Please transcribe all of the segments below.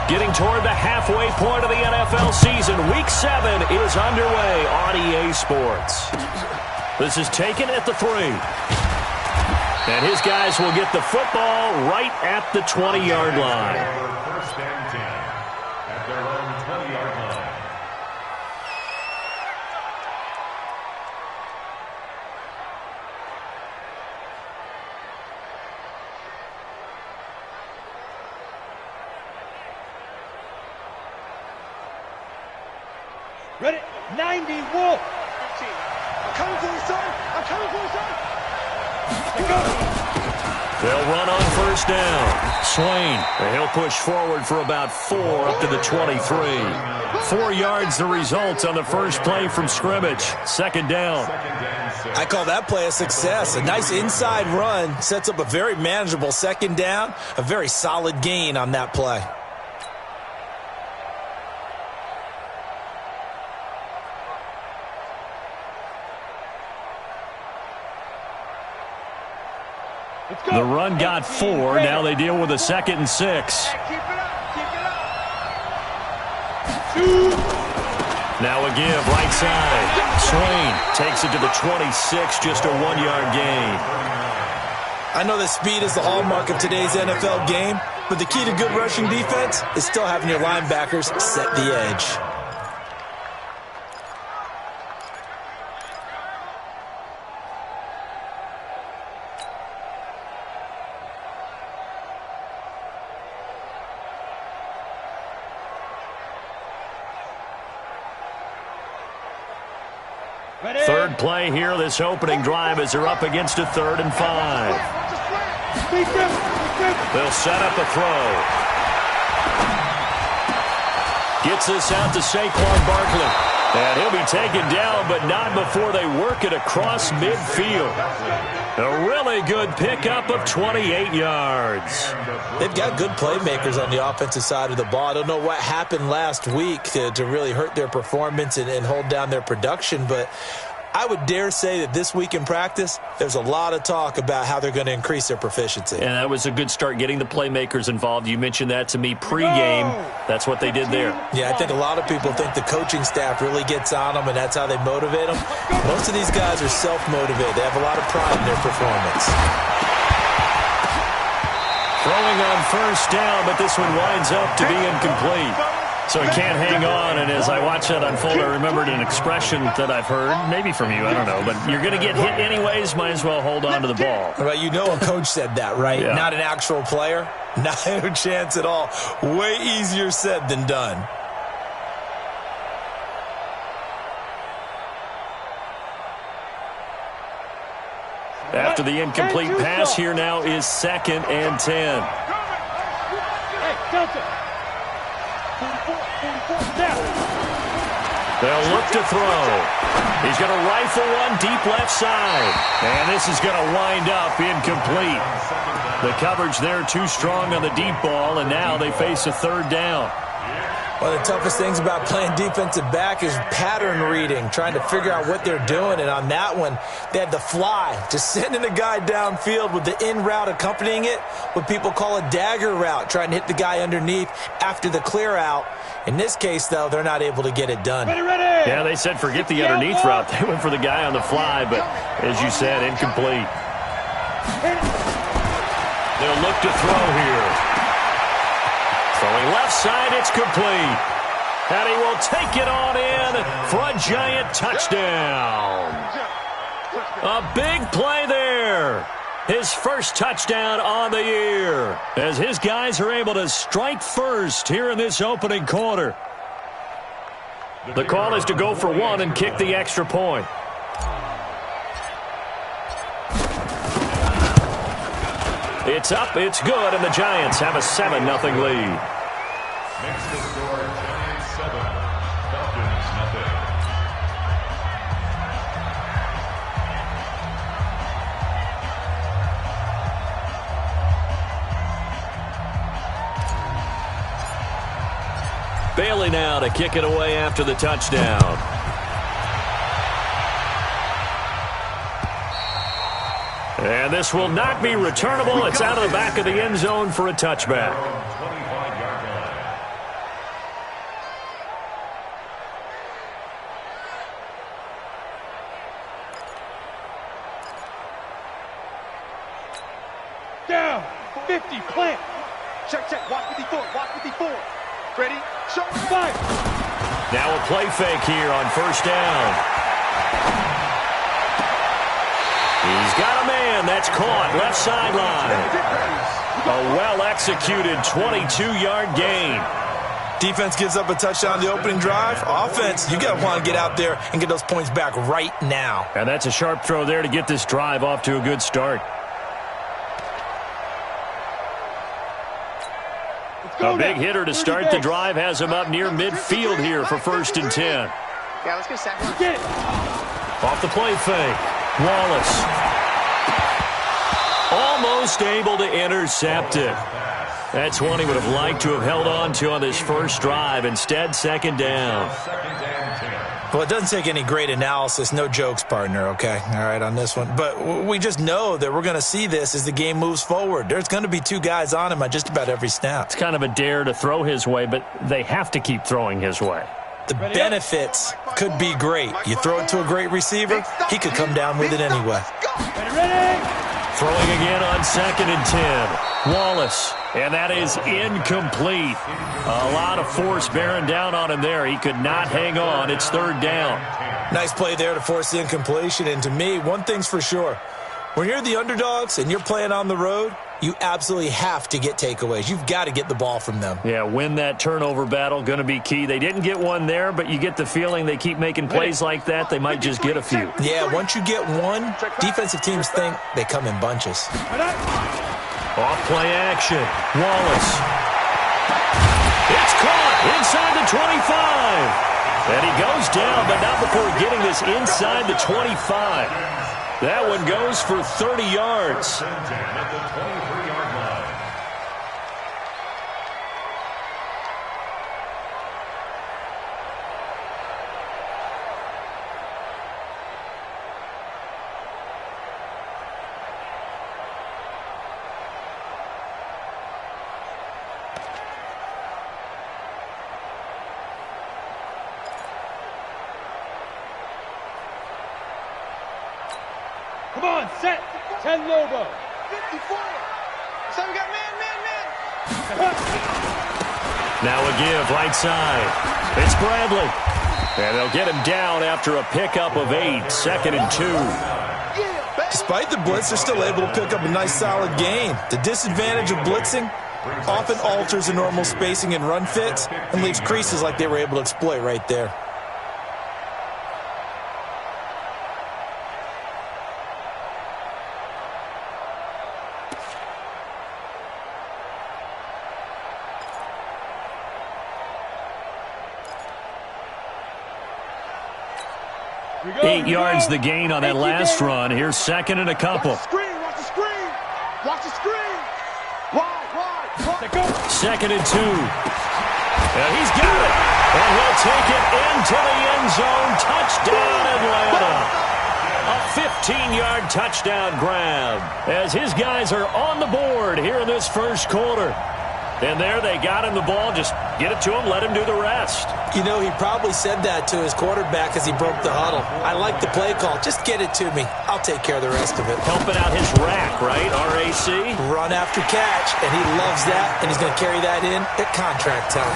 Getting toward the halfway point of the NFL season. Week 7 is underway on EA Sports. This is taken at the 3. And his guys will get the football right at the 20-yard line. First and 10 at their own 20-yard line. Ready? 90, Wolf. 15. I'm coming for you, son. I'm coming for you, son. They'll run on first down. Swain, and he'll push forward for about 4 up to the 23. 4 yards the result on the first play from scrimmage. Second down. I call that play a success. A nice inside run sets up a very manageable second down. A very solid gain on that play. The run got 4. Now they deal with a 2nd and 6. Now a give right side. Swain takes it to the 26, just a 1-yard gain. I know that speed is the hallmark of today's NFL game, but the key to good rushing defense is still having your linebackers set the edge. Third play here, this opening drive, as they're up against a 3rd and 5. They'll set up a throw. Gets this out to Saquon Barkley. And he'll be taken down, but not before they work it across midfield. A really good pickup of 28 yards. They've got good playmakers on the offensive side of the ball. I don't know what happened last week to really hurt their performance and hold down their production, but I would dare say that this week in practice, there's a lot of talk about how they're going to increase their proficiency. And that was a good start, getting the playmakers involved. You mentioned that to me pregame. That's what they did there. Yeah, I think a lot of people think the coaching staff really gets on them, and that's how they motivate them. Most of these guys are self-motivated. They have a lot of pride in their performance. Throwing on first down, but this one winds up to be incomplete. So he can't hang on, and as I watch that unfold, I remembered an expression that I've heard, maybe from you, I don't know, but you're going to get hit anyways, might as well hold on to the ball. Well, you know a coach said that, right? Yeah. Not an actual player? Not a chance at all. Way easier said than done. After the incomplete pass, here now is 2nd and 10. They'll look to throw. He's going to rifle one deep left side. And this is going to wind up incomplete. The coverage there too strong on the deep ball, and now they face a 3rd down. One of the toughest things about playing defensive back is pattern reading, trying to figure out what they're doing. And on that one, they had the fly, just sending a guy downfield with the in route accompanying it, what people call a dagger route, trying to hit the guy underneath after the clear out. In this case, though, they're not able to get it done. Ready. Yeah, they said forget the underneath route. They went for the guy on the fly, but as you said, incomplete. They'll look to throw here. Throwing left side, it's complete. And he will take it on in for a giant touchdown. A big play there. His first touchdown on the year, as his guys are able to strike first here in this opening quarter. The call is to go for 1 and kick the extra point. It's up, it's good, and the Giants have a 7-0 lead. Next to score, Giants 7, Falcons 0. Bailey now to kick it away after the touchdown. And this will not be returnable. It's out of the back of the end zone for a touchback. Plant. Check, check. Watch 54. Watch 54. Ready? Show fire. Now a play fake here on first down. He's got a man. That's caught. Left sideline. A well-executed 22-yard gain. Defense gives up a touchdown the opening drive. Offense, you got to want to get out there and get those points back right now. And that's a sharp throw there to get this drive off to a good start. A big hitter to start the drive has him up near midfield here for 1st and 10. Yeah, let's go second. Off the play fake. Wallace. Almost able to intercept it. That's one he would have liked to have held on to on this first drive. Instead, 2nd down. Well, it doesn't take any great analysis. No jokes, partner, okay? All right, on this one. But we just know that we're going to see this as the game moves forward. There's going to be 2 guys on him on just about every snap. It's kind of a dare to throw his way, but they have to keep throwing his way. The benefits could be great. You throw it to a great receiver, he could come down with it anyway. Throwing again on 2nd and 10. Wallace. And that is incomplete. A lot of force bearing down on him there. He could not hang on. It's 3rd down. Nice play there to force the incompletion. And to me, one thing's for sure. When you're the underdogs and you're playing on the road, you absolutely have to get takeaways. You've got to get the ball from them. Yeah, win that turnover battle, going to be key. They didn't get one there, but you get the feeling they keep making plays like that, they might just get a few. Yeah, once you get one, defensive teams think they come in bunches. Off play action. Wallace. It's caught inside the 25. And he goes down, but not before getting this inside the 25. That one goes for 30 yards. Come on, set. 10 Lobo. 54. So we got man. Now a give, right side. It's Bradley. And they'll get him down after a pickup of 8. 2nd and 2. Despite the blitz, they're still able to pick up a nice solid gain. The disadvantage of blitzing often alters the normal spacing and run fits and leaves creases like they were able to exploit right there. Eight yards the gain on that last run. Here's 2nd and a couple. Watch the screen. Watch the screen. Wide. 2nd and 2. And he's got it. And he'll take it into the end zone. Touchdown, Atlanta. A 15-yard touchdown grab as his guys are on the board here in this first quarter. And there they got him the ball. Just get it to him, let him do the rest. You know, he probably said that to his quarterback as he broke the huddle. I like the play call. Just get it to me. I'll take care of the rest of it. Helping out his rack, right? RAC? Run after catch, and he loves that, and he's going to carry that in at contract time.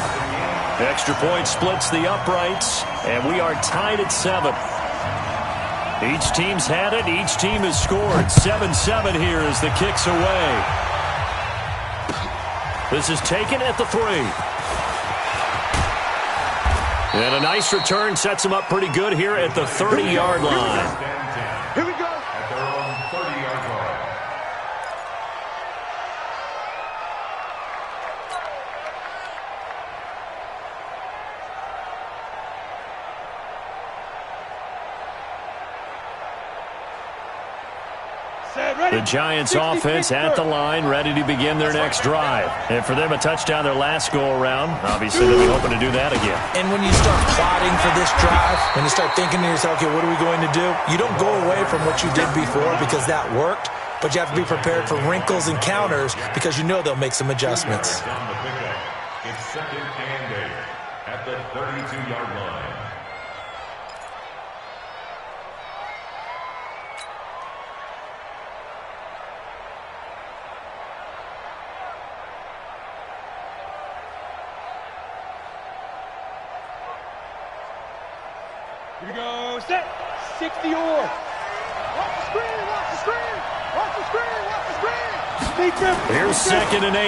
Extra point splits the uprights, and we are tied at 7. Each team's had it. Each team has scored. 7-7 here as the kick's away. This is taken at the 3. And a nice return sets him up pretty good here at the 30-yard line. Here we go. At their own 30-yard line. The Giants offense at the line, ready to begin their next drive. And for them, a touchdown their last go-around. Obviously, they'll be hoping to do that again. And when you start plotting for this drive, when you start thinking to yourself, okay, what are we going to do? You don't go away from what you did before because that worked, but you have to be prepared for wrinkles and counters because you know they'll make some adjustments. It's 2nd and 8 at the 32-yard line. Here we go. Set. 60 or. Watch the screen. Watch the screen. Watch the screen. Watch the screen. Here's 2nd and 8.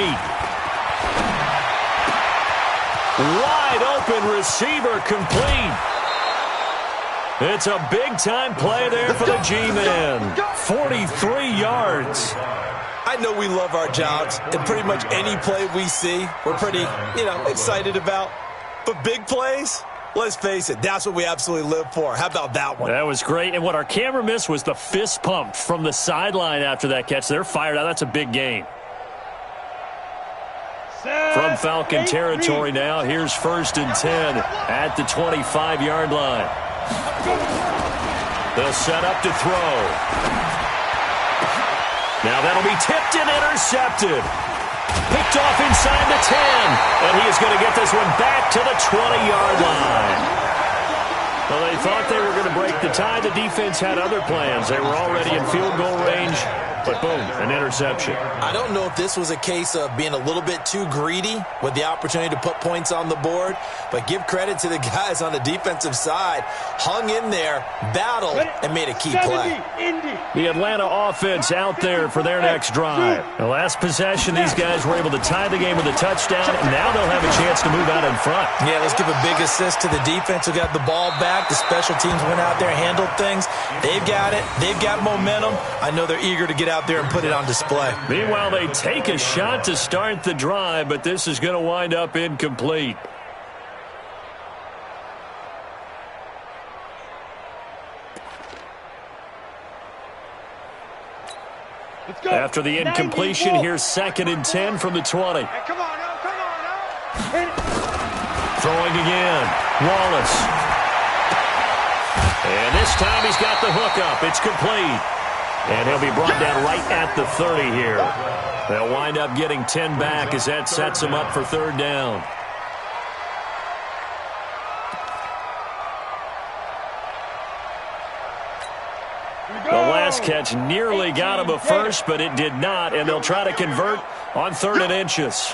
Wide open receiver complete. It's a big-time play there for the G-Men. 43 yards. I know we love our jobs, and pretty much any play we see, we're pretty, excited about. But big plays, let's face it, that's what we absolutely live for. How about that one? That was great. And what our camera missed was the fist pump from the sideline after that catch. They're fired out. That's a big gain. From Falcon territory now, here's 1st and 10 at the 25-yard line. They'll set up to throw. Now that'll be tipped and intercepted. Picked off inside the 10. And he is going to get this one back to the 20-yard line. Well, they thought they were going to break the tie. The defense had other plans. They were already in field goal range. But boom, an interception. I don't know if this was a case of being a little bit too greedy with the opportunity to put points on the board, but give credit to the guys on the defensive side. Hung in there, battled, and made a key play. The Atlanta offense out there for their next drive. The last possession, these guys were able to tie the game with a touchdown, and now they'll have a chance to move out in front. Yeah, let's give a big assist to the defense who got the ball back. The special teams went out there, handled things. They've got it. They've got momentum. I know they're eager to get out there and put it on display. Meanwhile, they take a shot to start the drive, but this is going to wind up incomplete. After the incompletion, here's 2nd and 10 from the 20. Hey, come on now. Throwing again. Wallace. And this time he's got the hook up. It's complete. And he'll be brought down right at the 30 here. They'll wind up getting 10 back as that sets them up for 3rd down. The last catch nearly got him a first, but it did not, and they'll try to convert on 3rd and inches.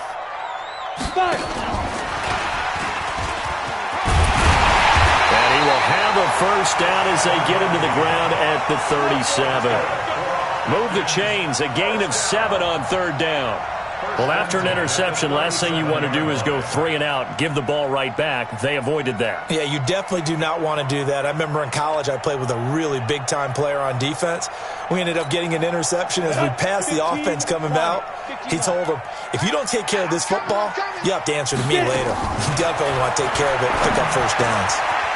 And he will have a first down as they get him to the ground at the 37. Move the chains, a gain of 7 on 3rd down. Well, after an interception, last thing you want to do is go 3 and out, give the ball right back. They avoided that. Yeah, you definitely do not want to do that. I remember in college I played with a really big-time player on defense. We ended up getting an interception as we passed the offense coming out. He told him, if you don't take care of this football, you have to answer to me later. You definitely want to take care of it, pick up first downs.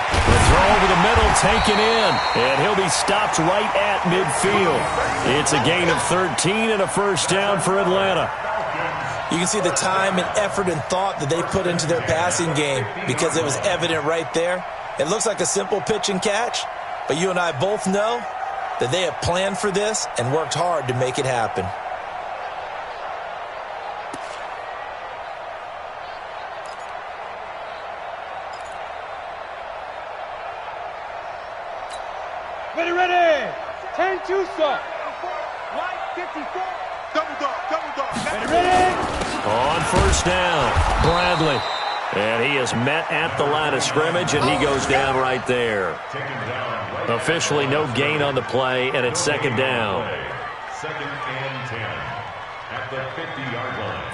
The throw over the middle taken in, and he'll be stopped right at midfield. It's a gain of 13 and a first down for Atlanta. You can see the time and effort and thought that they put into their passing game because it was evident right there. It looks like a simple pitch and catch, but you and I both know that they have planned for this and worked hard to make it happen. Ready. 10 Tucson. Line 54. Double dog. Ready. On first down, Bradley. And he is met at the line of scrimmage, and he goes down right there. Officially no gain on the play, and it's 2nd down. 2nd and 10 at the 50-yard line.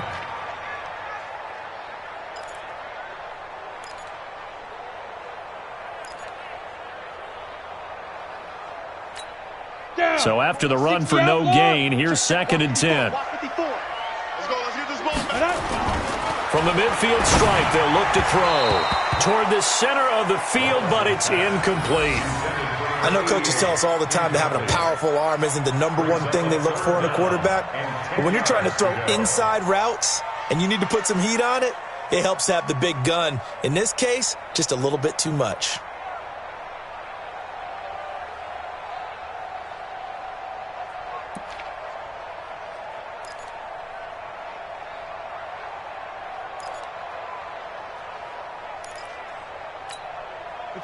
So after the run for no gain, here's 2nd and 10. From the midfield stripe, they'll look to throw toward the center of the field, but it's incomplete. I know coaches tell us all the time that having a powerful arm isn't the #1 thing they look for in a quarterback. But when you're trying to throw inside routes and you need to put some heat on it, it helps to have the big gun. In this case, just a little bit too much.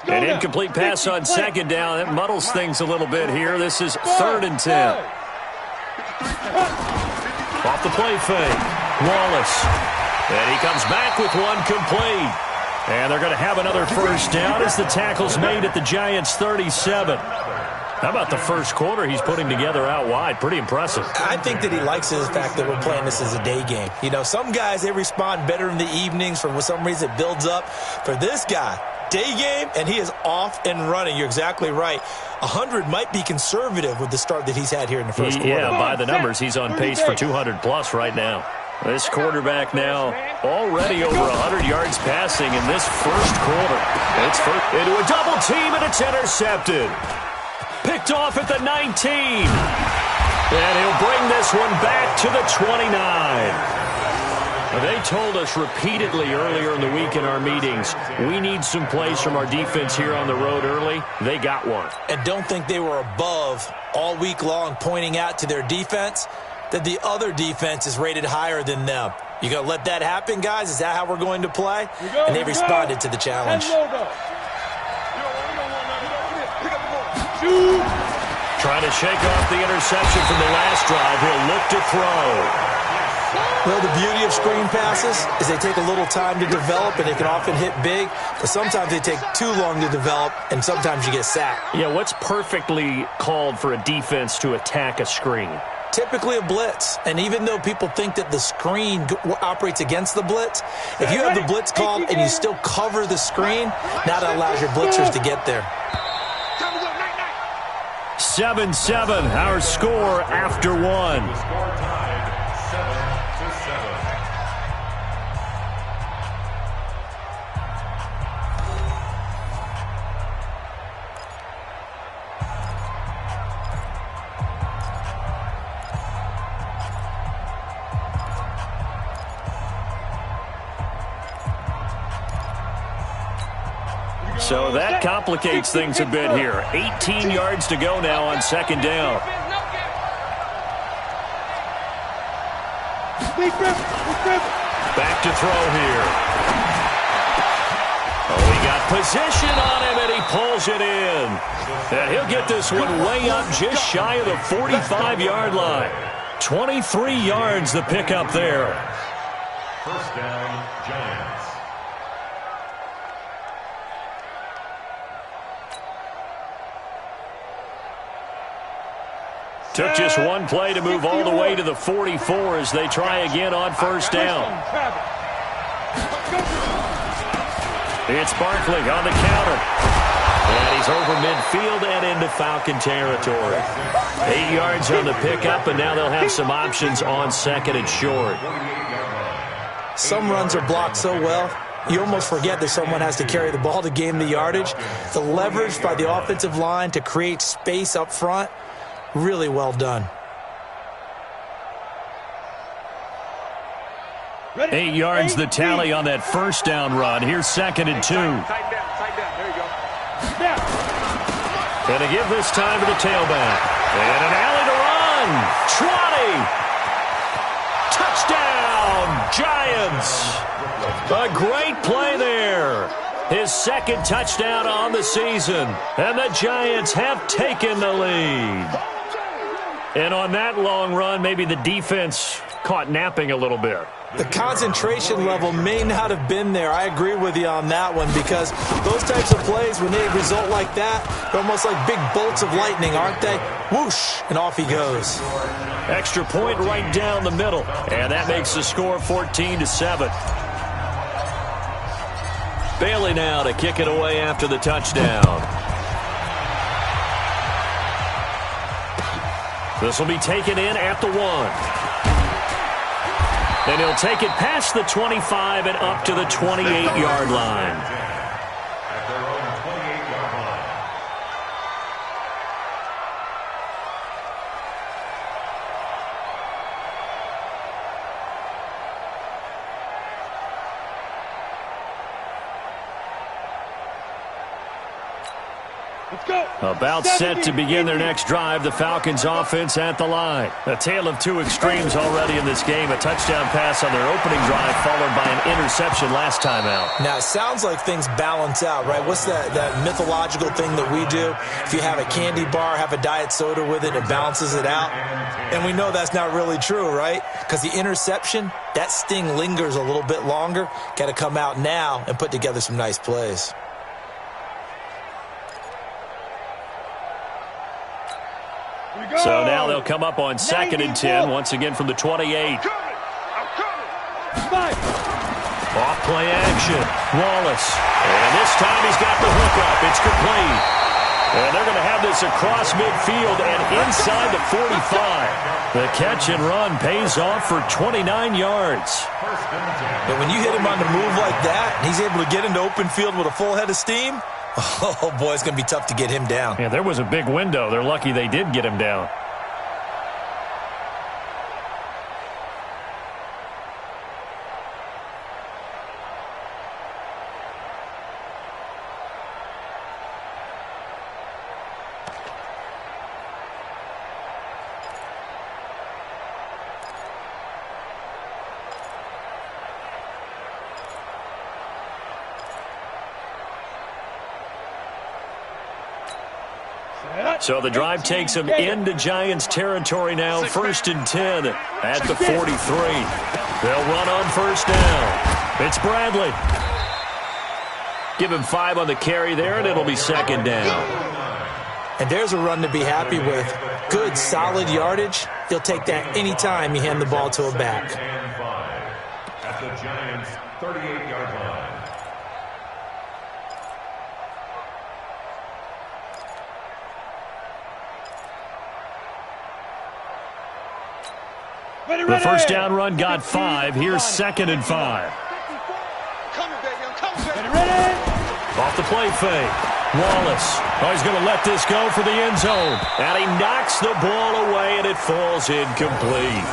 An incomplete pass on 2nd down. It muddles things a little bit here. This is 3rd and 10. Off the play fake. Wallace. And he comes back with one complete. And they're going to have another first down as the tackle's made at the Giants' 37. How about the first quarter he's putting together out wide? Pretty impressive. I think that he likes the fact that we're playing this as a day game. You know, some guys, they respond better in the evenings. For some reason, it builds up. For this guy, day game, and he is off and running. You're exactly right. 100 might be conservative with the start that he's had here in the first quarter. Yeah, by the numbers, he's on pace for 200-plus right now. This quarterback now already over 100 yards passing in this first quarter. It's first into a double team, and it's intercepted. Picked off at the 19. And he'll bring this one back to the 29. They told us repeatedly earlier in the week in our meetings, we need some plays from our defense here on the road early. They got one. And don't think they were above all week long pointing out to their defense that the other defense is rated higher than them. You going to let that happen, guys? Is that how we're going to play? And they responded to the challenge. Trying to shake off the interception from the last drive. He'll look to throw. Well, the beauty of screen passes is they take a little time to develop, and they can often hit big, but sometimes they take too long to develop, and sometimes you get sacked. Yeah, what's perfectly called for a defense to attack a screen? Typically a blitz, and even though people think that the screen operates against the blitz, if you have the blitz called and you still cover the screen, now that allows your blitzers to get there. 7-7, our score after one. The score tied 7-7. So that complicates things a bit here. 18 yards to go now on second down. Back to throw here. Oh, he got position on him, and he pulls it in. And he'll get this one way up just shy of the 45-yard line. 23 yards the pickup there. First down, Giants. Took just one play to move all the way to the 44 as they try again on first down. It's Barkley on the counter. And he's over midfield and into Falcon territory. 8 yards on the pickup, and now they'll have some options on second and short. Some runs are blocked so well, you almost forget that someone has to carry the ball to gain the yardage. The leverage by the offensive line to create space up front, really well done. 8 yards the tally on that first down run. Here's second and 2. Tighten down. There you go. Gonna give this time to the tailback. And an alley to run. 20. Touchdown, Giants. A great play there. His second touchdown on the season. And the Giants have taken the lead. And on that long run, maybe the defense caught napping a little bit. The concentration level may not have been there. I agree with you on that one, because those types of plays, when they result like that, they're almost like big bolts of lightning, aren't they? Whoosh, and off he goes. Extra point right down the middle, and that makes the score 14-7. Bailey now to kick it away after the touchdown. This will be taken in at the 1. And he'll take it past the 25 and up to the 28-yard line. At their own 28-yard line. Let's go. About set to begin their next drive, the Falcons offense at the line. A tale of two extremes already in this game. A touchdown pass on their opening drive, followed by an interception last time out. Now, it sounds like things balance out, right? What's that mythological thing that we do? If you have a candy bar, have a diet soda with it, it balances it out. And we know that's not really true, right? Because the interception, that sting lingers a little bit longer. Got to come out now and put together some nice plays. So now they'll come up on 2nd and 10, once again from the 28. Off play action. Wallace. And this time he's got the hook up. It's complete. And they're going to have this across midfield and inside the 45. The catch and run pays off for 29 yards. But when you hit him on the move like that, and he's able to get into open field with a full head of steam, oh, boy, it's going to be tough to get him down. Yeah, there was a big window. They're lucky they did get him down. So the drive takes them into Giants territory now, 1st and 10 at the 43. They'll run on 1st down. It's Bradley. Give him 5 on the carry there, and it'll be 2nd down. And there's a run to be happy with. Good, solid yardage. He'll take that any time you hand the ball to a back. At the Giants' 38-yard line. The 1st down run got 5. Here's 2nd and 5. Off the play fake. Wallace. Oh, he's going to let this go for the end zone. And he knocks the ball away, and it falls incomplete.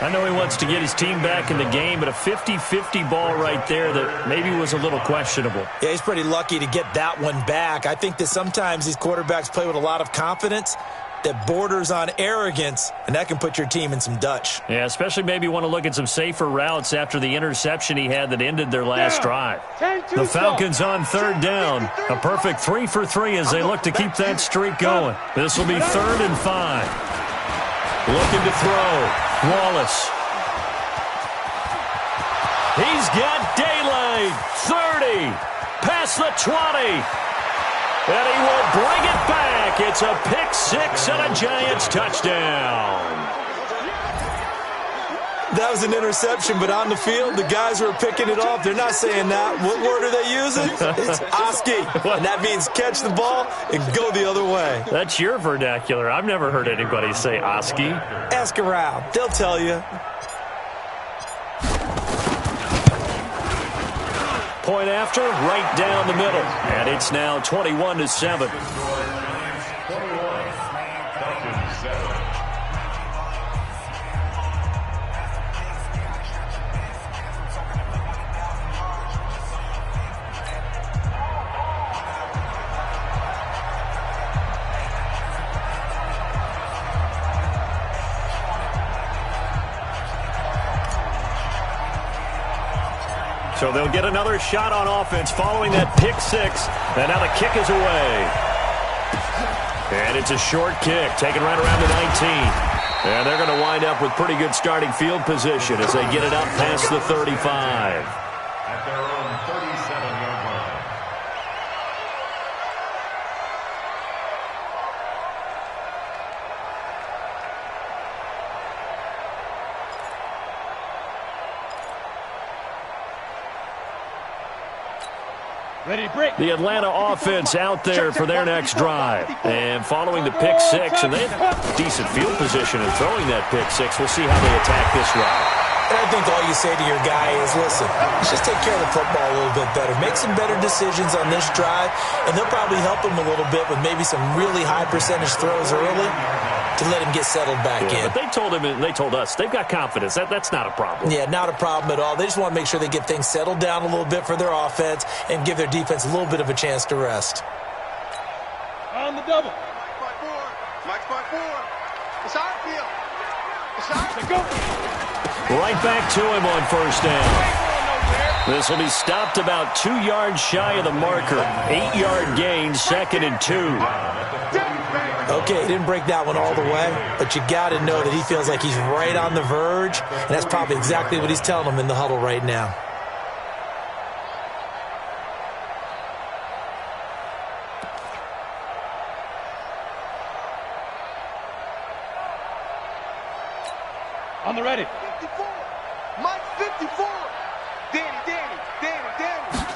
I know he wants to get his team back in the game, but a 50-50 ball right there that maybe was a little questionable. Yeah, he's pretty lucky to get that one back. I think that sometimes these quarterbacks play with a lot of confidence that borders on arrogance, and that can put your team in some Dutch. Yeah, especially maybe want to look at some safer routes after the interception he had that ended their last drive. The Falcons on 3rd down. A perfect 3 for 3 as they look to keep that streak going. This will be 3rd and 5. Looking to throw. Wallace. He's got daylight. 30. Past the 20. And he will bring it back. It's a pick 6 and a Giants touchdown. That was an interception, but on the field, the guys who are picking it off, they're not saying that. What word are they using? It's Oski. And that means catch the ball and go the other way. That's your vernacular. I've never heard anybody say Oski. Ask around. They'll tell you. Point after, right down the middle. And it's now 21-7. So they'll get another shot on offense following that pick 6. And now the kick is away. And it's a short kick, taken right around the 19. And they're going to wind up with pretty good starting field position as they get it up past the 35. At their own 37-yard line. The Atlanta offense out there for their next drive. And following the pick 6, and they have decent field position in throwing that pick 6. We'll see how they attack this drive. And I think all you say to your guy is, listen, let's just take care of the football a little bit better. Make some better decisions on this drive, and they'll probably help him a little bit with maybe some really high percentage throws early to let him get settled back in. But they told him, and they told us, they've got confidence. That's not a problem. Yeah, not a problem at all. They just want to make sure they get things settled down a little bit for their offense and give their defense a little bit of a chance to rest. On the double. Mike's by 4. It's outfield. It's outfield. Go. Right back to him on 1st down. This will be stopped about 2 yards shy of the marker. 8-yard gain, 2nd and 2. Okay, he didn't break that one all the way, but you got to know that he feels like he's right on the verge, and that's probably exactly what he's telling them in the huddle right now. On the ready. 54. Mike 54. Danny.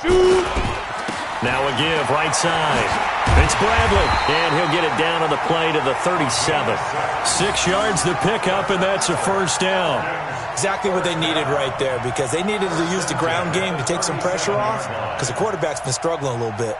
Shoot. Now a give, right side. It's Bradley, and he'll get it down on the play to the 37. 6 yards to pick up, and that's a first down. Exactly what they needed right there, because they needed to use the ground game to take some pressure off, because the quarterback's been struggling a little bit.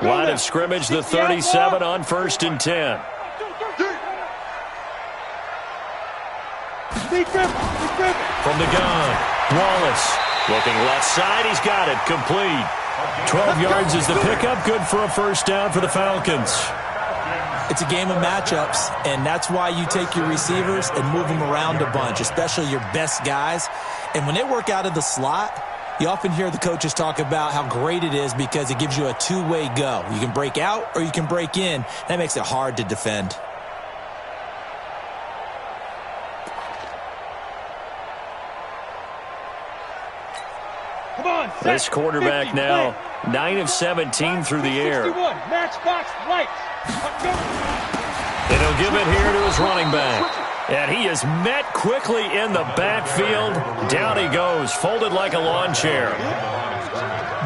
Line of scrimmage, the 37 on 1st and 10. From the gun, Wallace looking left side. He's got it, complete. 12 yards is the pickup, good for a first down for the Falcons. It's a game of matchups, and that's why you take your receivers and move them around a bunch, especially your best guys. And when they work out of the slot, you often hear the coaches talk about how great it is because it gives you a two-way go. You can break out or you can break in. That makes it hard to defend. Come on, this quarterback 50, now 9 of 17 through the air. Matchbox right. And he'll give it here to his running back. And he is met quickly in the backfield. Down he goes, folded like a lawn chair.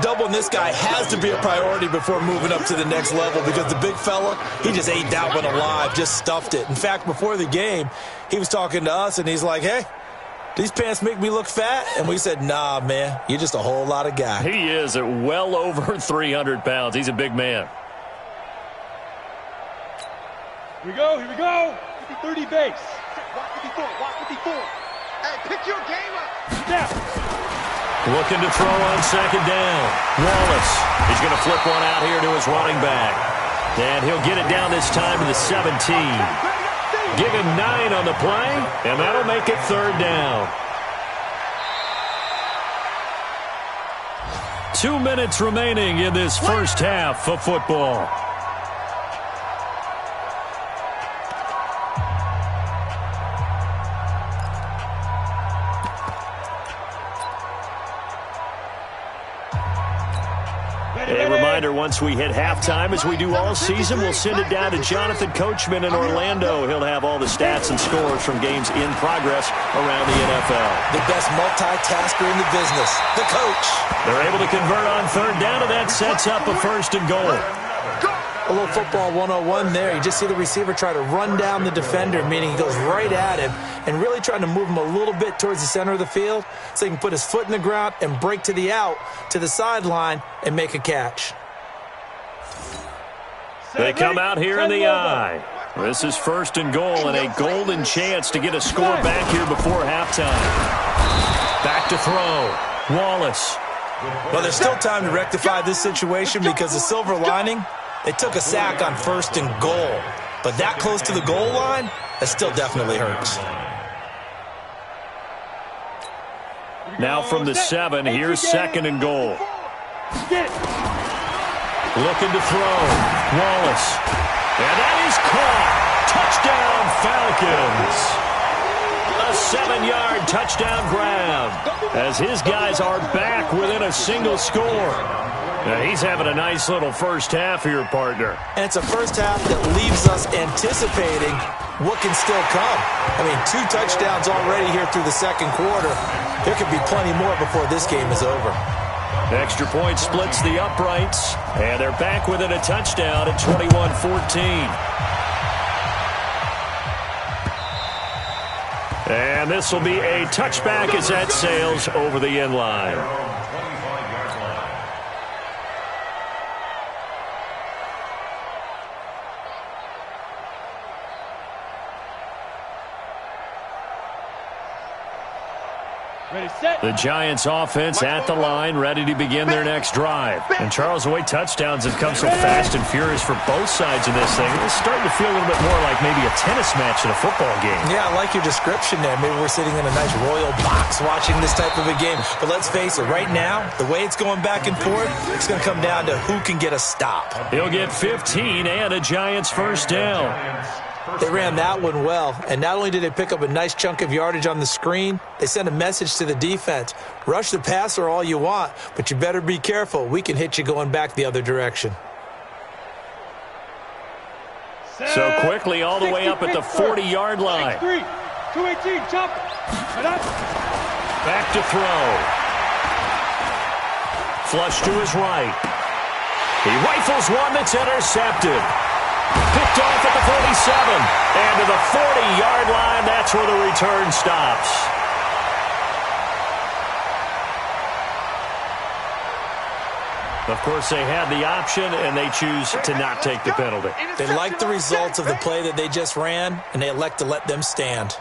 Doubling this guy has to be a priority before moving up to the next level because the big fella, he just ate that one alive, just stuffed it. In fact, before the game, he was talking to us, and he's like, hey, these pants make me look fat? And we said, nah, man, you're just a whole lot of guy. He is at well over 300 pounds. He's a big man. Here we go. 30 base. Walk 54. Hey, pick your game up. Snap. Looking to throw on 2nd down. Wallace. He's going to flip one out here to his running back. And he'll get it down this time to the 17. Give him 9 on the play, and that'll make it 3rd down. 2 minutes remaining in this first half of football. A reminder, once we hit halftime, as we do all season, we'll send it down to Jonathan Coachman in Orlando. He'll have all the stats and scores from games in progress around the NFL. The best multitasker in the business, the coach. They're able to convert on 3rd down, and that sets up a 1st and goal. A little football 101 there. You just see the receiver try to run down the defender, meaning he goes right at him and really trying to move him a little bit towards the center of the field so he can put his foot in the ground and break to the out, to the sideline, and make a catch. They come out here in the eye. This is 1st and goal and a golden chance to get a score back here before halftime. Back to throw. Wallace. Well, there's still time to rectify this situation because the silver lining, they took a sack on 1st and goal. But that close to the goal line, that still definitely hurts. Now from the 7, here's 2nd and goal. Looking to throw. Wallace. And that is caught. Touchdown, Falcons. A 7-yard touchdown grab as his guys are back within a single score. Now he's having a nice little first half here, partner. And it's a first half that leaves us anticipating what can still come. I mean, 2 touchdowns already here through the 2nd quarter. There could be plenty more before this game is over. Extra point splits the uprights, and they're back within a touchdown at 21-14. And this will be a touchback as that sails over the end line. The Giants offense at the line, ready to begin their next drive. And Charles, the way touchdowns have come so fast and furious for both sides of this thing, it's starting to feel a little bit more like maybe a tennis match in a football game. Yeah, I like your description there. Maybe we're sitting in a nice royal box watching this type of a game. But let's face it, right now, the way it's going back and forth, it's going to come down to who can get a stop. He'll get 15 and a Giants first down. They ran that one well, and not only did they pick up a nice chunk of yardage on the screen, they sent a message to the defense. Rush the passer all you want, but you better be careful. We can hit you going back the other direction. So quickly all the way up at the 40-yard line. 218, jump. Back to throw. Flush to his right. He rifles one that's intercepted. Picked off at the 47. And to the 40-yard line, that's where the return stops. Of course, they had the option, and they choose to not take the penalty. They like the results of the play that they just ran, and they elect to let them stand.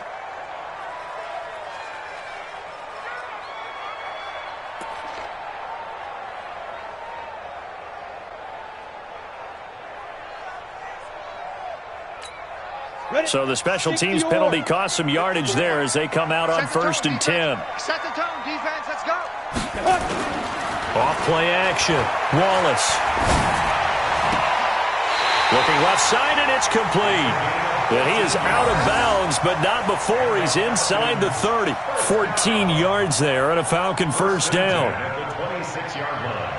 So the special teams penalty cost some yardage there as they come out on 1st and 10. Set the tone, defense. Let's go. Off play action. Wallace. Looking left side, and it's complete. And he is out of bounds, but not before he's inside the 30. 14 yards there on a Falcon first down. At the 26-yard line.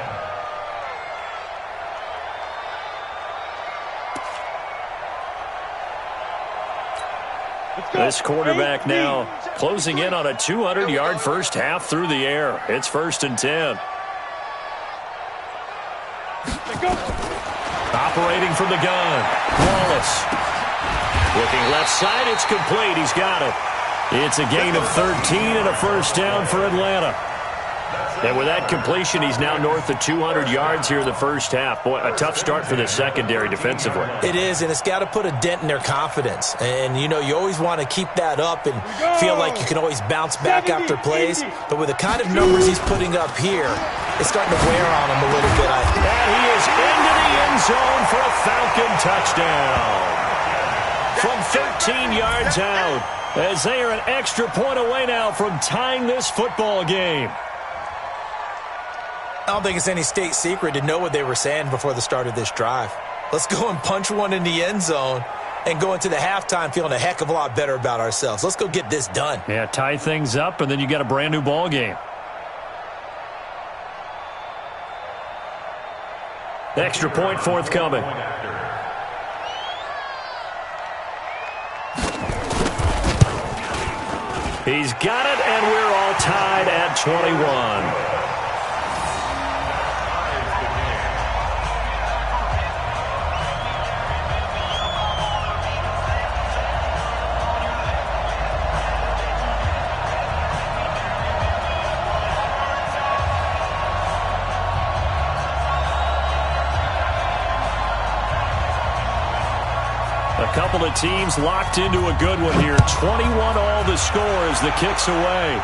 This quarterback now closing in on a 200-yard first half through the air. It's 1st and 10. Operating from the gun. Wallace. Looking left side. It's complete. He's got it. It's a gain of 13 and a first down for Atlanta. And with that completion, he's now north of 200 yards here in the first half. Boy, a tough start for the secondary defensively. It is, and it's got to put a dent in their confidence. And, you know, you always want to keep that up and feel like you can always bounce back after plays. But with the kind of numbers he's putting up here, it's starting to wear on him a little bit. And he is into the end zone for a Falcon touchdown. From 13 yards out, as they are an extra point away now from tying this football game. I don't think it's any state secret to know what they were saying before the start of this drive. Let's go and punch one in the end zone and go into the halftime feeling a heck of a lot better about ourselves. Let's go get this done. Yeah, tie things up, and then you got a brand-new ball game. Extra point forthcoming. He's got it, and we're all tied at 21. A couple of teams locked into a good one here. 21 all the score as the kick's away.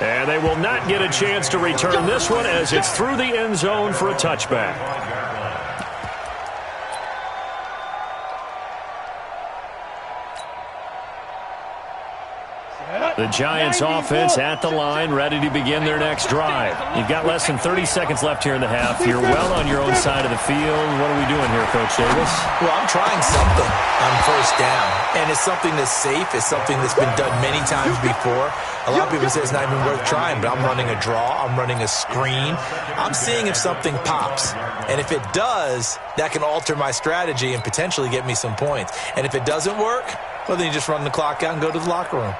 And they will not get a chance to return this one as it's through the end zone for a touchback. The Giants offense at the line, ready to begin their next drive. You've got less than 30 seconds left here in the half. You're well on your own side of the field. What are we doing here, Coach Davis? Well, I'm trying something on first down, and it's something that's safe. It's something that's been done many times before. A lot of people say it's not even worth trying, but I'm running a draw. I'm running a screen. I'm seeing if something pops, and if it does, that can alter my strategy and potentially get me some points. And if it doesn't work, well, then you just run the clock out and go to the locker room.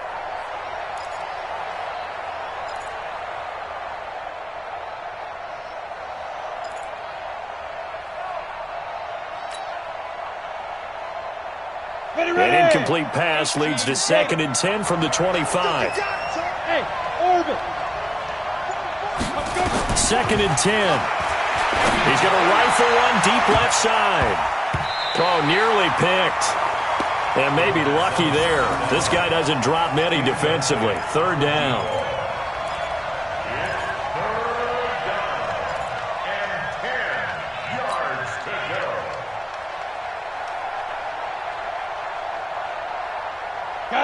An incomplete pass leads to 2nd and 10 from the 25. Hey, orbit. 2nd and 10. He's going to rifle one deep left side. Oh, nearly picked. And maybe lucky there. This guy doesn't drop many defensively. Third down.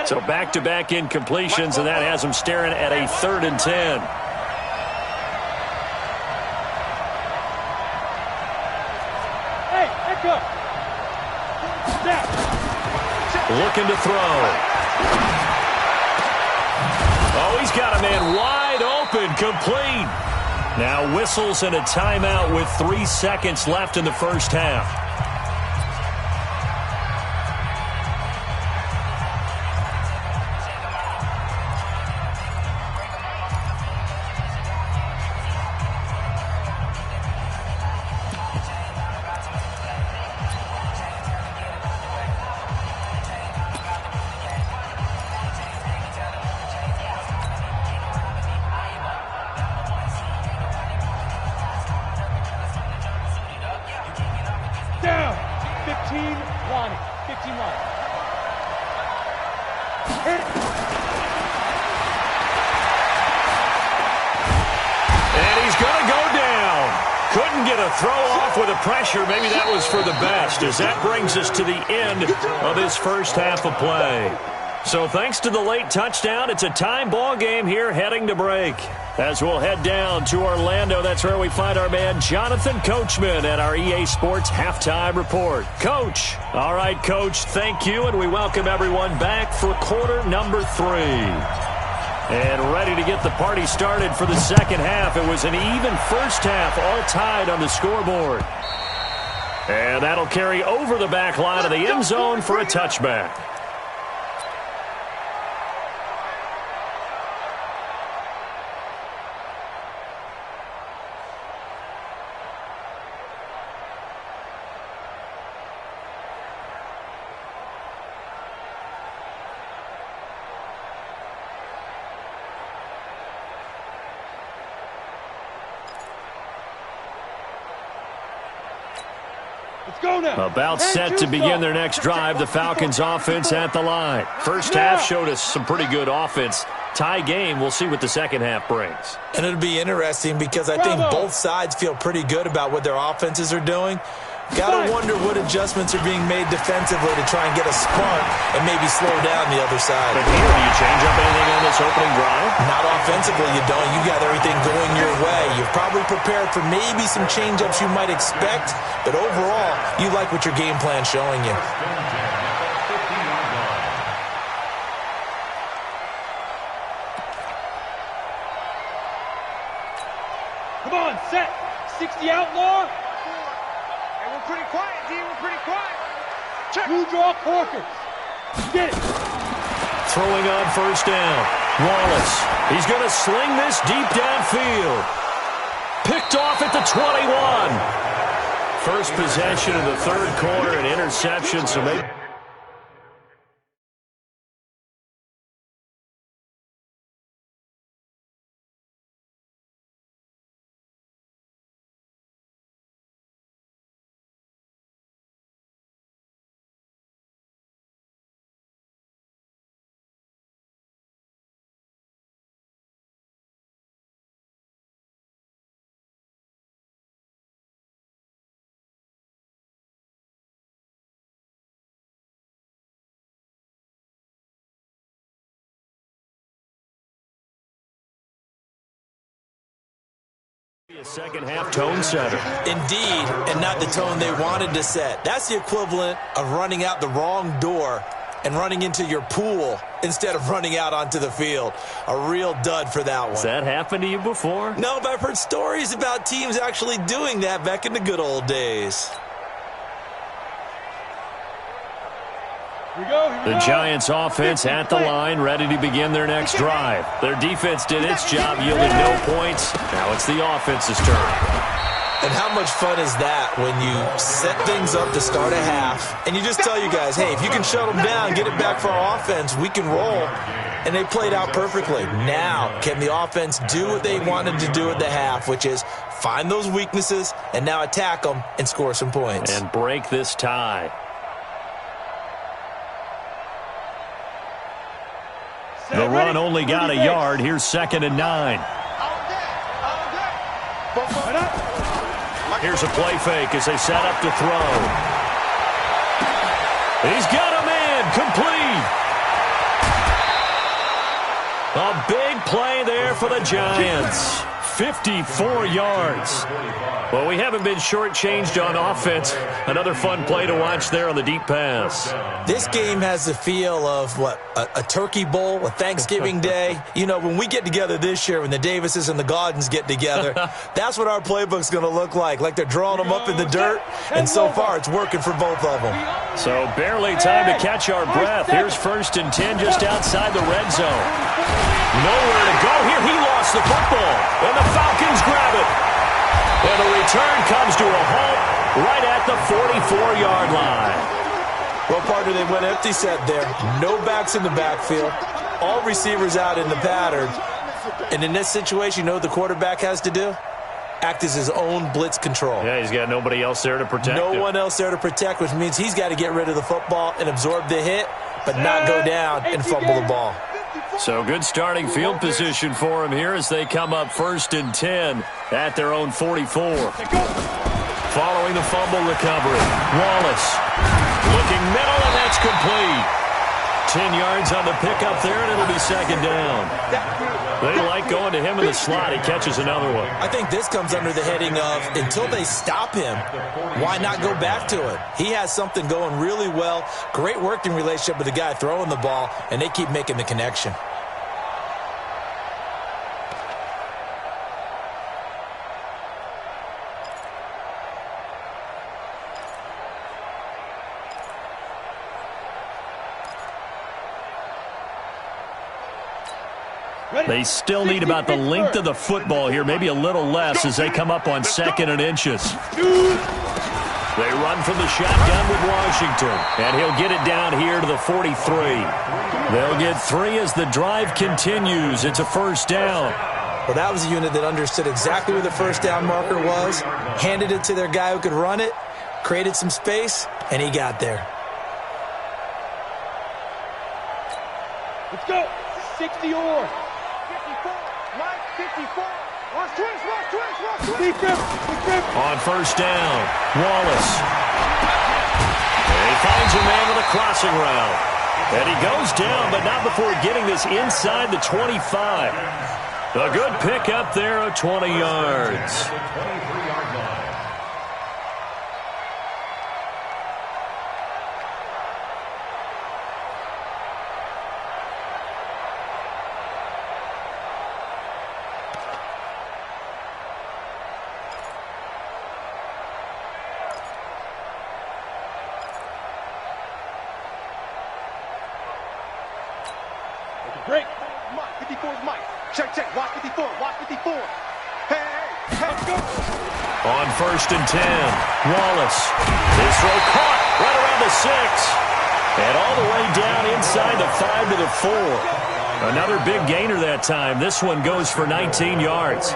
So back-to-back incompletions, and that has him staring at a 3rd and 10. Hey, let go. Snap. Looking to throw. Oh, he's got a man wide open, complete. Now whistles and a timeout with 3 seconds left in the first half. Down. 15 line. 15 line. And he's going to go down. Couldn't get a throw off with the pressure. Maybe that was for the best, as that brings us to the end of this first half of play. So thanks to the late touchdown, it's a time ball game here heading to break. As we'll head down to Orlando, that's where we find our man Jonathan Coachman at our EA Sports Halftime Report. Coach. All right, Coach, thank you, and we welcome everyone back for quarter number 3. And ready to get the party started for the second half. It was an even first half, all tied on the scoreboard. And that'll carry over the back line of the end zone for a touchback. About set to begin their next drive, the Falcons offense at the line. First half showed us some pretty good offense. Tie game, we'll see what the second half brings. And it'll be interesting because I think both sides feel pretty good about what their offenses are doing. Got to wonder what adjustments are being made defensively to try and get a spark and maybe slow down the other side. But here, do you change up anything on this opening drive? Not offensively, you don't. You got everything going your way. You've probably prepared for maybe some change-ups you might expect, but overall, you like what your game plan's showing you. Come on, set. 60 outlaw. We're pretty quiet, D. We're pretty quiet. Check. Blue draw Corkers. Get it. Throwing on first down. Wallace. He's going to sling this deep downfield. Picked off at the 21. First possession of the third quarter, an interception, so maybe... A second half tone setter. Indeed, and not the tone they wanted to set. That's the equivalent of running out the wrong door and running into your pool instead of running out onto the field. A real dud for that one. Has that happened to you before? No, but I've heard stories about teams actually doing that back in the good old days. Here we go. The Giants offense at the line, ready to begin their next drive. Their defense did its job, yielded no points. Now it's the offense's turn. And how much fun is that when you set things up to start a half, and you just tell you guys, hey, if you can shut them down, get it back for our offense, we can roll. And they played out perfectly. Now, can the offense do what they wanted to do at the half, which is find those weaknesses and now attack them and score some points. And break this tie. The run only got a yard. Here's 2nd and 9. Here's a play fake as they set up to throw. He's got him in. Complete. A big play there for the Giants. 54 yards. Well, we haven't been shortchanged on offense. Another fun play to watch there on the deep pass. This game has the feel of, a turkey bowl, a Thanksgiving day. You know, when we get together this year, when the Davises and the Gaudens get together, that's what our playbook's going to look like they're drawing them up in the dirt, and so far it's working for both of them. So barely time to catch our breath. Here's 1st and 10 just outside the red zone. Nowhere to go here. He lost the football, and the Falcons grab it. And the return comes to a halt right at the 44-yard line. Well, partner, they went empty set there. No backs in the backfield. All receivers out in the pattern. And in this situation, you know what the quarterback has to do? Act as his own blitz control. Yeah, he's got nobody else there to protect him. No one else there to protect, which means he's got to get rid of the football and absorb the hit, but not go down and fumble the ball. So good starting field position for him here as they come up 1st and 10 at their own 44. Following the fumble recovery, Wallace looking middle, and that's complete. 10 yards on the pickup there, and it'll be 2nd down. They like going to him in the slot. He catches another one. I think this comes under the heading of, until they stop him, why not go back to it? He has something going really well. Great working relationship with the guy throwing the ball, and they keep making the connection. They still need about the length of the football here, maybe a little less as they come up on 2nd and inches. They run from the shotgun with Washington, and he'll get it down here to the 43. They'll get 3 as the drive continues. It's a 1st down. Well, that was a unit that understood exactly where the 1st down marker was, handed it to their guy who could run it, created some space, and he got there. Let's go. 60 yards. 54. Watch twist. On 1st down, Wallace. And he finds a man with a crossing route. And he goes down, but not before getting this inside the 25. A good pickup there of 20 yards. Break. Mike, 54 is Mike. Check. Watch 54. Hey. Let's go. On 1st and 10, Wallace. His throw caught right around the 6. And all the way down inside the 5 to the 4. Another big gainer that time. This one goes for 19 yards.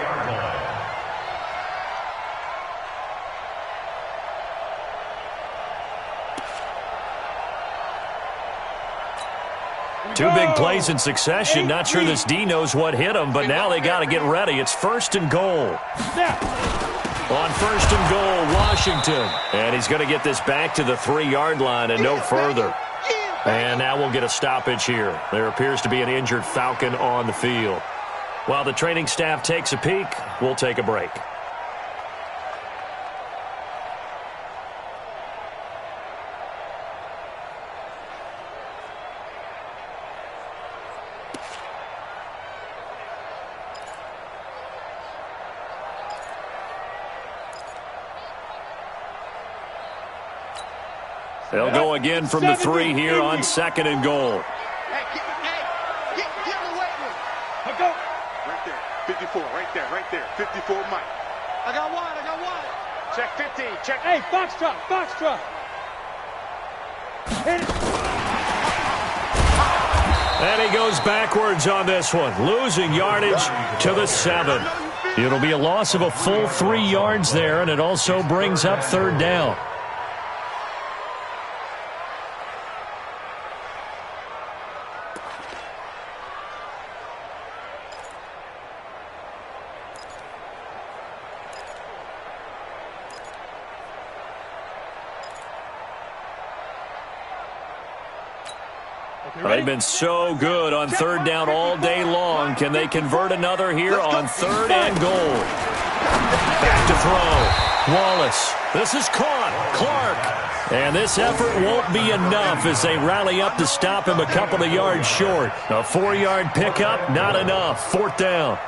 Two big plays in succession. Not sure this D knows what hit him, but now they got to get ready. It's 1st and goal. On 1st and goal, Washington. And he's going to get this back to the 3-yard line and no further. And now we'll get a stoppage here. There appears to be an injured Falcon on the field. While the training staff takes a peek, we'll take a break. They'll go again from the 3 here on 2nd and goal. Hey, get away with it. Go. Right there. 54, right there. 54, Mike. I got one. Check 15, check. Hey, Foxtrot. Hit it. And he goes backwards on this one, losing yardage to the 7. It'll be a loss of a full 3 yards there, and it also brings up 3rd down. They've been so good on third down all day long. Can they convert another here on third and goal? Back to throw. Wallace. This is caught. Clark. And this effort won't be enough as they rally up to stop him a couple of yards short. A 4-yard pickup, not enough. Fourth down.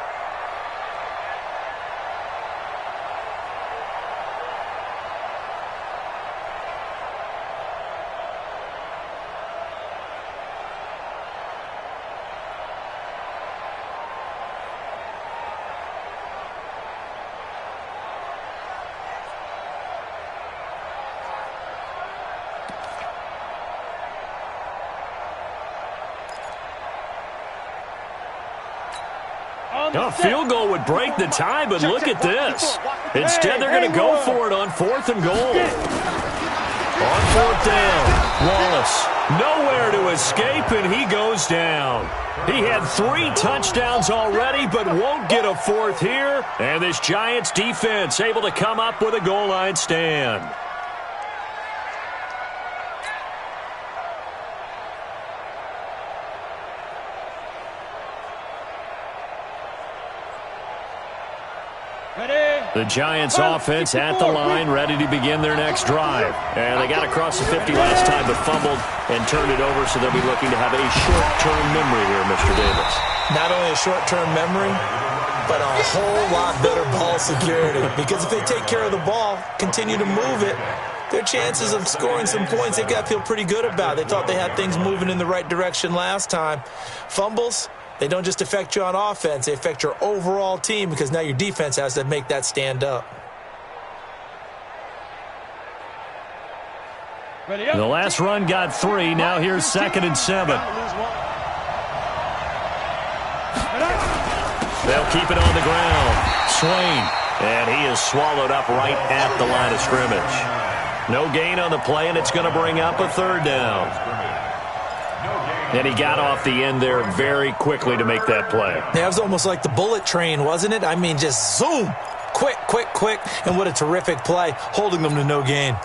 A field goal would break the tie, but look at this. Instead, they're going to go for it on fourth and goal. On fourth down, Wallace nowhere to escape, and he goes down. He had 3 touchdowns already, but won't get a fourth here. And this Giants defense able to come up with a goal line stand. The Giants offense at the line, ready to begin their next drive. And they got across the 50 last time, but fumbled and turned it over, so they'll be looking to have a short-term memory here, Mr. Davis. Not only a short-term memory, but a whole lot better ball security. Because if they take care of the ball, continue to move it, their chances of scoring some points, they've got to feel pretty good about. They thought they had things moving in the right direction last time. Fumbles, they don't just affect you on offense, they affect your overall team because now your defense has to make that stand up. The last run got 3. Now here's 2nd and 7. They'll keep it on the ground. Swain. And he is swallowed up right at the line of scrimmage. No gain on the play, and it's going to bring up a third down. And he got off the end there very quickly to make that play. Yeah, it was almost like the bullet train, wasn't it? I mean, just zoom. Quick, quick, quick. And what a terrific play, holding them to no gain.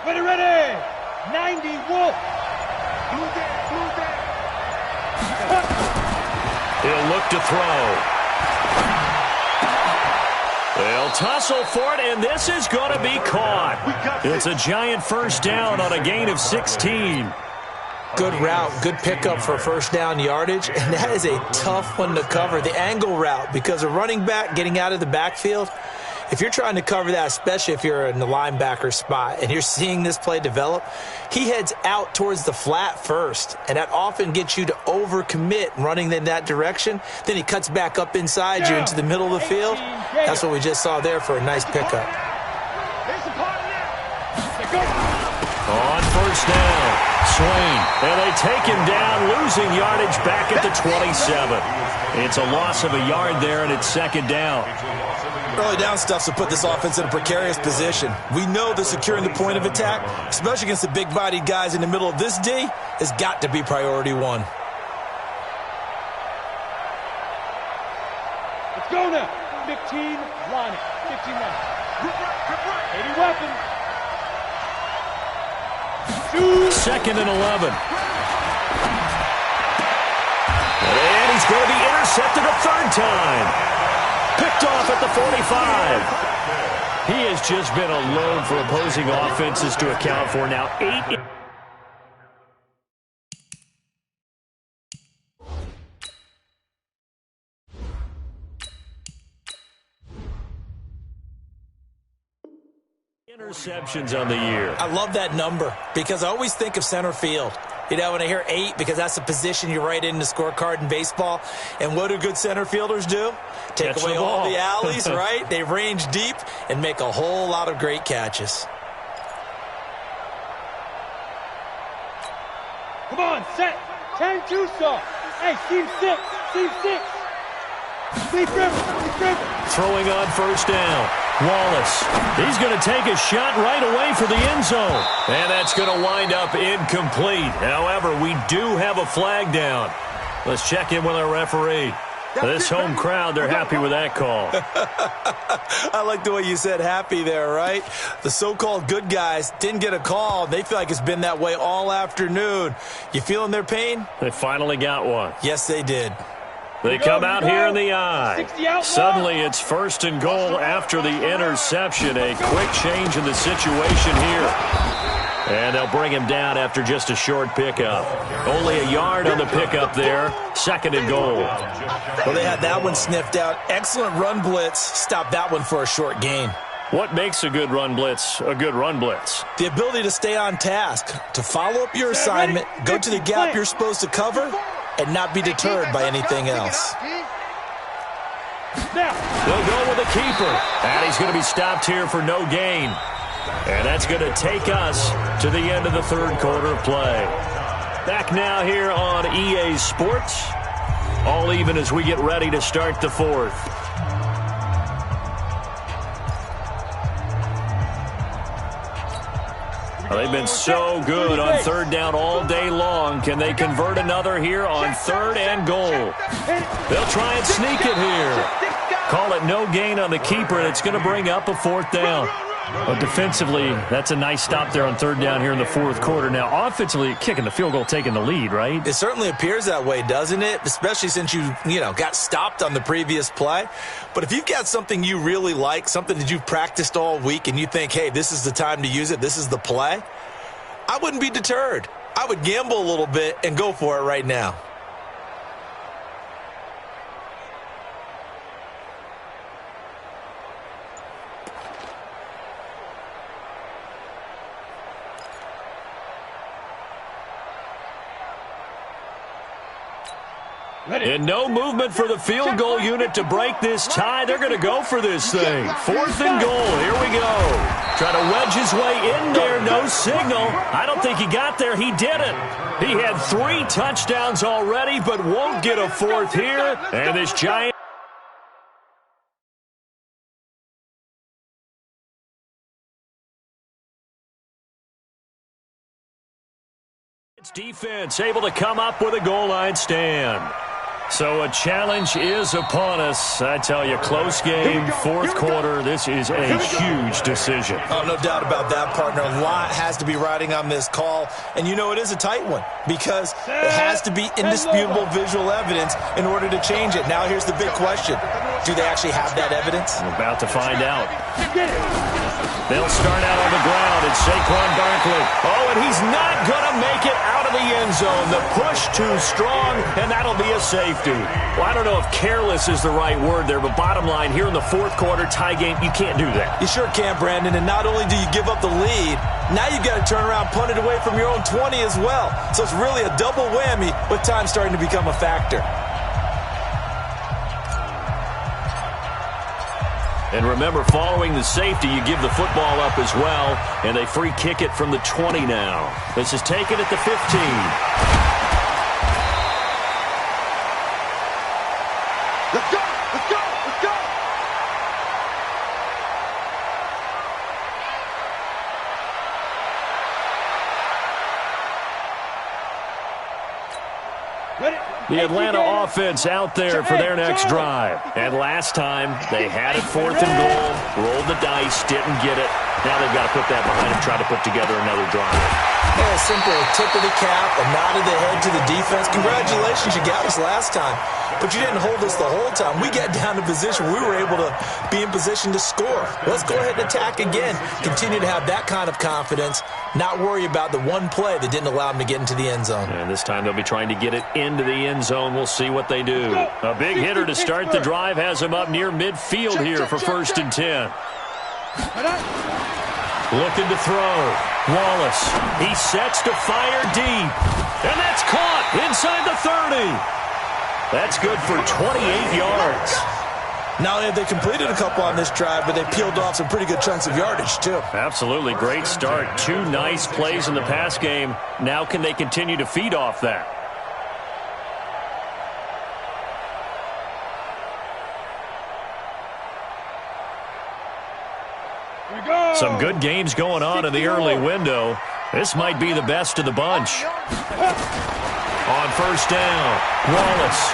Ready. 90 Wolf. He'll look to throw. They'll tussle for it, and this is going to be caught. It's a Giant first down on a gain of 16. Good route, good pickup for first down yardage, and that is a tough one to cover, the angle route, because a running back getting out of the backfield, if you're trying to cover that, especially if you're in the linebacker spot and you're seeing this play develop, he heads out towards the flat first, and that often gets you to overcommit running in that direction. Then he cuts back up inside you into the middle of the field. That's what we just saw there for a nice pickup. On first down, Swain, and they take him down, losing yardage back at the 27. It's a loss of a yard there, and it's second down. Early down stuff to put this offense in a precarious position. We know that securing the point of attack, especially against the big-bodied guys in the middle of this D, has got to be priority one. Let's go now. 15 line. 15 line. 80 weapons. 2nd and 11. And he's going to be intercepted a third time. Picked off at the 45. He has just been a load for opposing offenses to account for now. 8 interceptions on the year. I love that number because I always think of center field. You know, when I hear 8, because that's the position you write in the scorecard in baseball. And what do good center fielders do? Take away all the alleys, right? They range deep and make a whole lot of great catches. Come on, set. 10-2 saw. Hey, team 6. Team 6. Sleep river. Throwing on first down. Wallace, he's going to take a shot right away for the end zone. And that's going to wind up incomplete. However, we do have a flag down. Let's check in with our referee. This home crowd, they're happy with that call. I like the way you said happy there, right? The so-called good guys didn't get a call. They feel like it's been that way all afternoon. You feeling their pain? They finally got one. Yes, they did. They come out here in the eye. Suddenly it's 1st and goal after the interception. A quick change in the situation here. And they'll bring him down after just a short pickup. Only a yard on the pickup there. 2nd and goal. Well, they had that one sniffed out. Excellent run blitz. Stopped that one for a short gain. What makes a good run blitz a good run blitz? The ability to stay on task, to follow up your assignment, go to the gap you're supposed to cover, and not be deterred by anything else. They'll go with the keeper. And he's going to be stopped here for no gain. And that's going to take us to the end of the 3rd quarter of play. Back now here on EA Sports. All even as we get ready to start the 4th. Well, they've been so good on 3rd down all day long. Can they convert another here on 3rd and goal? They'll try and sneak it here. Call it no gain on the keeper, and it's going to bring up a 4th down. But defensively, that's a nice stop there on 3rd down here in the 4th quarter. Now, offensively, kicking the field goal, taking the lead, right? It certainly appears that way, doesn't it? Especially since you got stopped on the previous play. But if you've got something you really like, something that you've practiced all week, and you think, hey, this is the time to use it, this is the play, I wouldn't be deterred. I would gamble a little bit and go for it right now. And no movement for the field goal unit to break this tie. They're going to go for this thing. 4th and goal. Here we go. Try to wedge his way in there. No signal. I don't think he got there. He didn't. He had 3 touchdowns already, but won't get a 4th here. And this Giant defense able to come up with a goal line stand. So a challenge is upon us. I tell you, close game, 4th quarter. This is a huge decision. Oh, no doubt about that, partner. A lot has to be riding on this call. And you know it is a tight one because it has to be indisputable visual evidence in order to change it. Now here's the big question. Do they actually have that evidence? We're about to find out. They'll start out on the ground, and Saquon Barkley. Oh, and he's not going to make it out of the end zone. The push too strong, and that'll be a safety. Well, I don't know if careless is the right word there, but bottom line, here in the 4th quarter tie game, you can't do that. You sure can't, Brandon, and not only do you give up the lead, now you've got to turn around, punt it away from your own 20 as well. So it's really a double whammy with time starting to become a factor. And remember, following the safety, you give the football up as well, and they free kick it from the 20 now. This is taken at the 15. Let's go! Let's go! Let's go! The Atlanta offense out there for their next drive. And last time, they had it 4th and goal, rolled the dice, didn't get it. Now they've got to put that behind them, try to put together another drive. Yeah, simply a tip of the cap, a nod of the head to the defense. Congratulations, you got us last time. But you didn't hold us the whole time. We got down to position. We were able to be in position to score. Let's go ahead and attack again. Continue to have that kind of confidence. Not worry about the one play that didn't allow them to get into the end zone. And this time they'll be trying to get it into the end zone. We'll see what they do. A big hitter to start the drive has him up near midfield here for 1st and 10. Looking to throw. Wallace. He sets to fire deep. And that's caught inside the 30. That's good for 28 yards. Not only have they completed a couple on this drive, but they peeled off some pretty good chunks of yardage, too. Absolutely. Great start. 2 nice plays in the pass game. Now can they continue to feed off that? Some good games going on in the early window. This might be the best of the bunch. On first down, Wallace.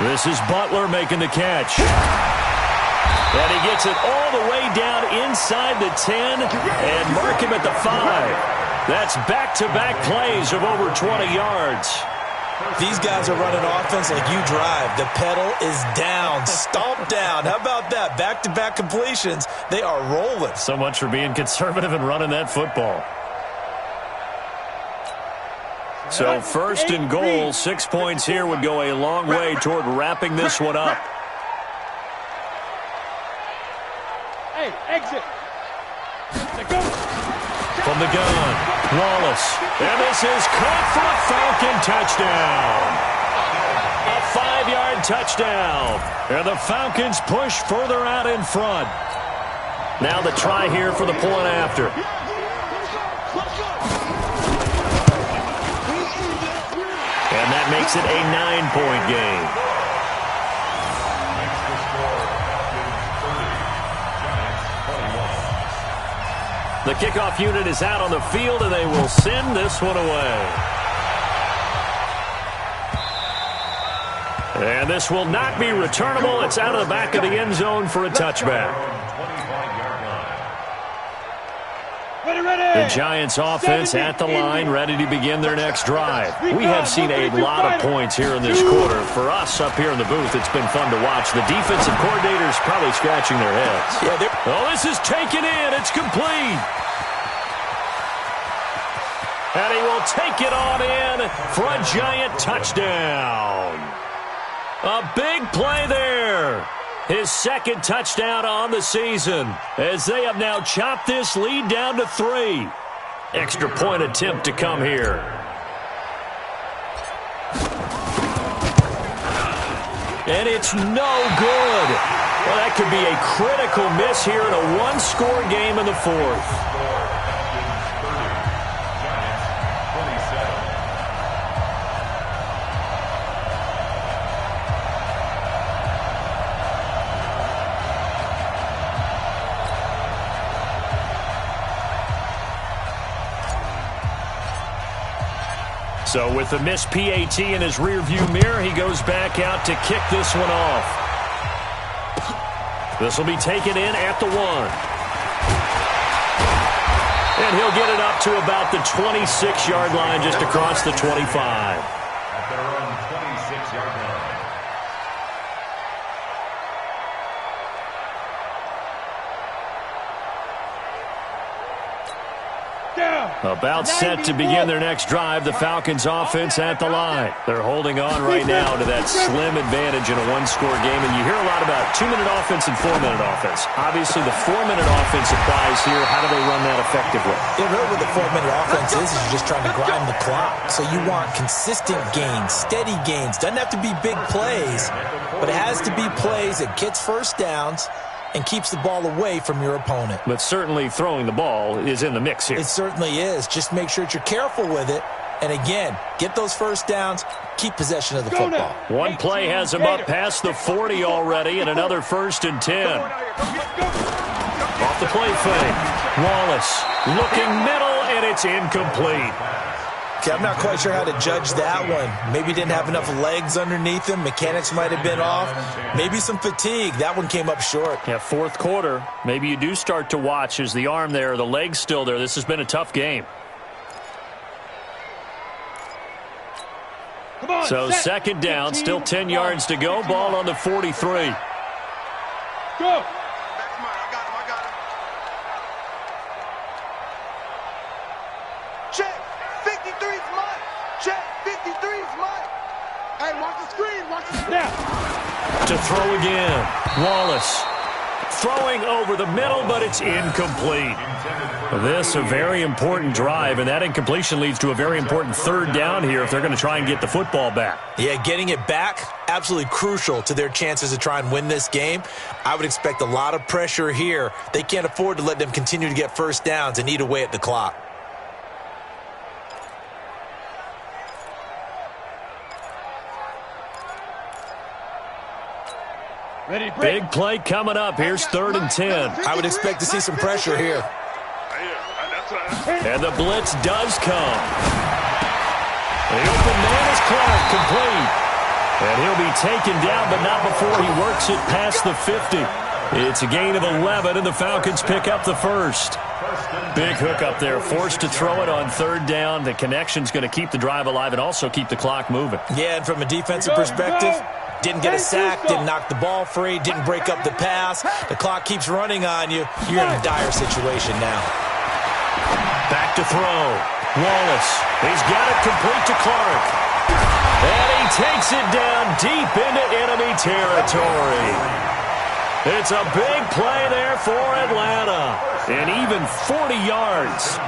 This is Butler making the catch. And he gets it all the way down inside the 10 and mark him at the 5. That's back-to-back plays of over 20 yards. These guys are running offense like you drive. The pedal is down, stomp down. How about that? Back-to-back completions. They are rolling. So much for being conservative and running that football. So first and goal, 6 points here would go a long way toward wrapping this one up. Hey, exit. Go. From the gun, Wallace. And this is caught for a Falcon touchdown. A 5-yard touchdown. And the Falcons push further out in front. Now the try here for the point after. And that makes it a 9-point game. The kickoff unit is out on the field, and they will send this one away. And this will not be returnable. It's out of the back of the end zone for a touchback. The Giants offense at the line, ready to begin their next drive. We have seen a lot of points here in this quarter. For us up here in the booth, it's been fun to watch. The defensive coordinators probably scratching their heads. Oh, this is taken in. It's complete. And he will take it on in for a Giant touchdown. A big play there. His second touchdown on the season as they have now chopped this lead down to 3. Extra point attempt to come here. And it's no good. Well, that could be a critical miss here in a one-score game in the fourth. So with the missed PAT in his rearview mirror, he goes back out to kick this one off. This will be taken in at the 1. And he'll get it up to about the 26-yard line, just across the 25. At their own 26-yard line. About set to begin their next drive, the Falcons offense at the line. They're holding on right now to that slim advantage in a one-score game, and you hear a lot about 2-minute offense and 4-minute offense. Obviously, the 4-minute offense applies here. How do they run that effectively? Yeah, really what the 4-minute offense is you're just trying to grind the clock. So you want consistent gains, steady gains. Doesn't have to be big plays, but it has to be plays that gets first downs and keeps the ball away from your opponent. But certainly throwing the ball is in the mix here. It certainly is. Just make sure that you're careful with it. And again, get those first downs, keep possession of the football. One play has him up past the 40 already, and another 1st and 10. Off the play fake. Wallace looking middle, and it's incomplete. Okay, I'm not quite sure how to judge that one. Maybe didn't have enough legs underneath him. Mechanics might have been off. Maybe some fatigue. That one came up short. Yeah, fourth quarter. Maybe you do start to watch as the arm there, the leg's still there. This has been a tough game. So second down, still 10 yards to go. Ball on the 43. Go. Check. 53's mine. Check. 53's mine. Hey, watch the screen. Watch the screen. Now. To throw again. Wallace throwing over the middle, but it's incomplete. This a very important drive, and that incompletion leads to a very important third down here if they're going to try and get the football back. Yeah, getting it back, absolutely crucial to their chances to try and win this game. I would expect a lot of pressure here. They can't afford to let them continue to get first downs and eat away at the clock. Big play coming up. Here's 3rd and 10. I would expect to see some pressure here. And the blitz does come. The open man is Clark, complete. And he'll be taken down, but not before he works it past the 50. It's a gain of 11, and the Falcons pick up the first. Big hook up there, forced to throw it on 3rd down. The connection's going to keep the drive alive and also keep the clock moving. Yeah, and from a defensive perspective, didn't get a sack, didn't knock the ball free, didn't break up the pass. The clock keeps running on you. You're in a dire situation now. Back to throw. Wallace. He's got it complete to Clark. And he takes it down deep into enemy territory. It's a big play there for Atlanta. And even 40 yards.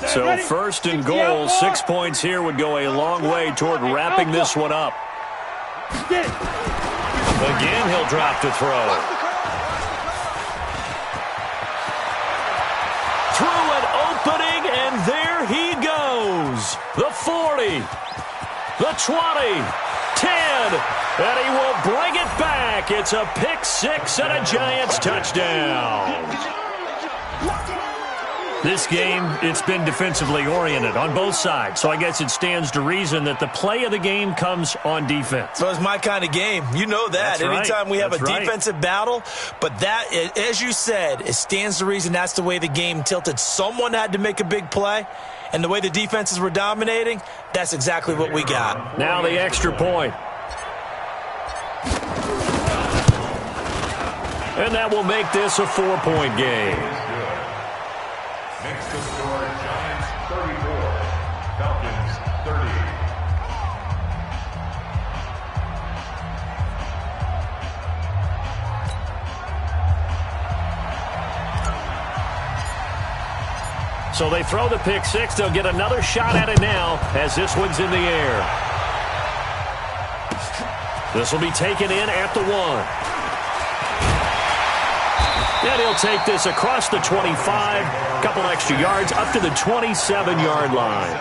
So 1st and goal, 6 points here would go a long way toward wrapping this one up. Again, he'll drop to throw. Through an opening, and there he goes. The 40, the 20, 10, and he will bring it back. It's a pick 6 and a Giants touchdown. This game, it's been defensively oriented on both sides, so I guess it stands to reason that the play of the game comes on defense. So it's my kind of game. You know that. Anytime we have a defensive battle, but that, as you said, it stands to reason that's the way the game tilted. Someone had to make a big play, and the way the defenses were dominating, that's exactly what we got. Now the extra point. And that will make this a 4-point game. Next to score, Giants 34, Falcons 30. So they throw the pick 6. They'll get another shot at it now as this one's in the air. This will be taken in at the 1. And he'll take this across the 25, couple extra yards, up to the 27-yard line.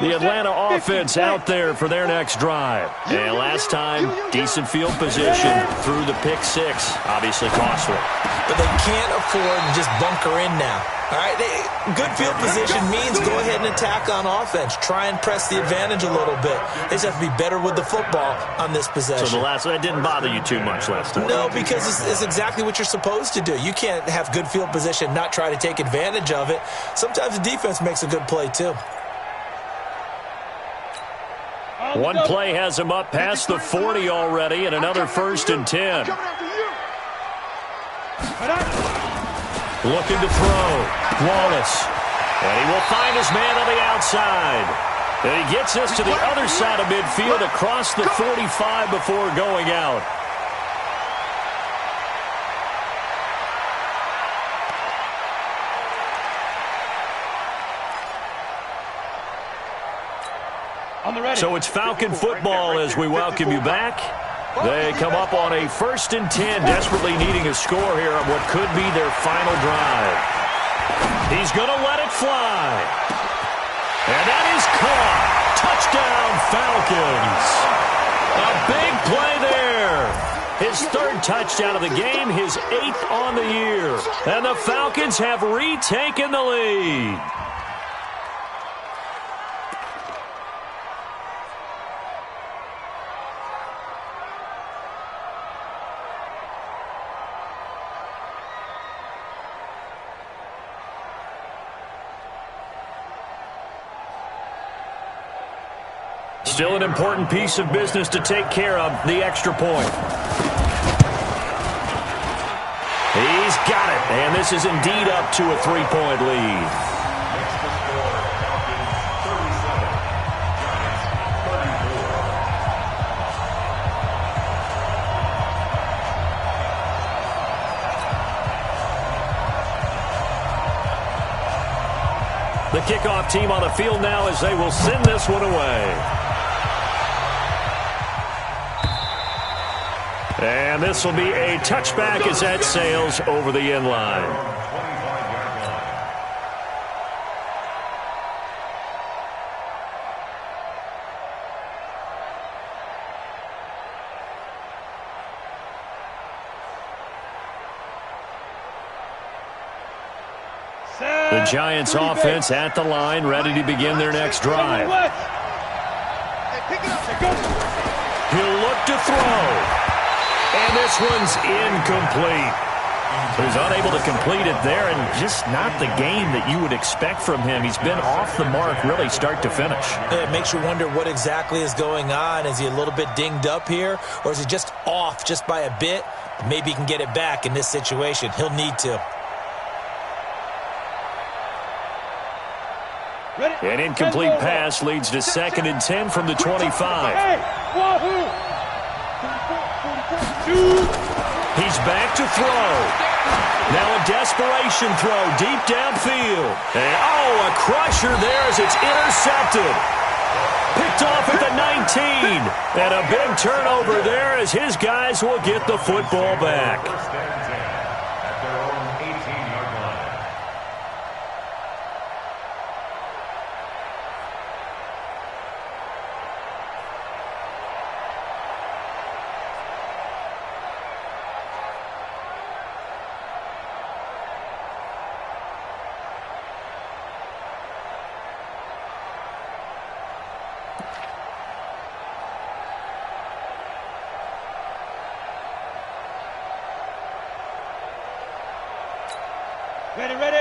The Atlanta offense out there for their next drive. And last time, decent field position through the pick 6. Obviously costly. But they can't afford to just bunker in now. All right, good field position means go ahead and attack on offense. Try and press the advantage a little bit. They just have to be better with the football on this possession. So that didn't bother you too much last time? No, because it's exactly what you're supposed to do. You can't have good field position, not try to take advantage of it. Sometimes the defense makes a good play too. One play has him up past the 40 already, and another 1st and 10. Looking to throw. Wallace. And he will find his man on the outside. And he gets us to the other side of midfield across the 45 before going out. So it's Falcon football as we welcome you back. They come up on a 1st and 10, desperately needing a score here on what could be their final drive. He's going to let it fly. And that is caught. Touchdown, Falcons. A big play there. His 3rd touchdown of the game, his 8th on the year. And the Falcons have retaken the lead. Still an important piece of business to take care of, the extra point. He's got it, and this is indeed up to a 3-point lead. The kickoff team on the field now as they will send this one away. And this will be a touchback as that sails over the end line. The Giants offense at the line, ready to begin their next drive. He'll look to throw. And this one's incomplete. So he's unable to complete it there, and just not the game that you would expect from him. He's been off the mark really start to finish. It makes you wonder what exactly is going on. Is he a little bit dinged up here, or is he just off just by a bit? Maybe he can get it back in this situation. He'll need to. An incomplete pass leads to 2nd and 10 from the 25. He's back to throw. Now a desperation throw deep downfield. And a crusher there as it's intercepted. Picked off at the 19. And a big turnover there as his guys will get the football back.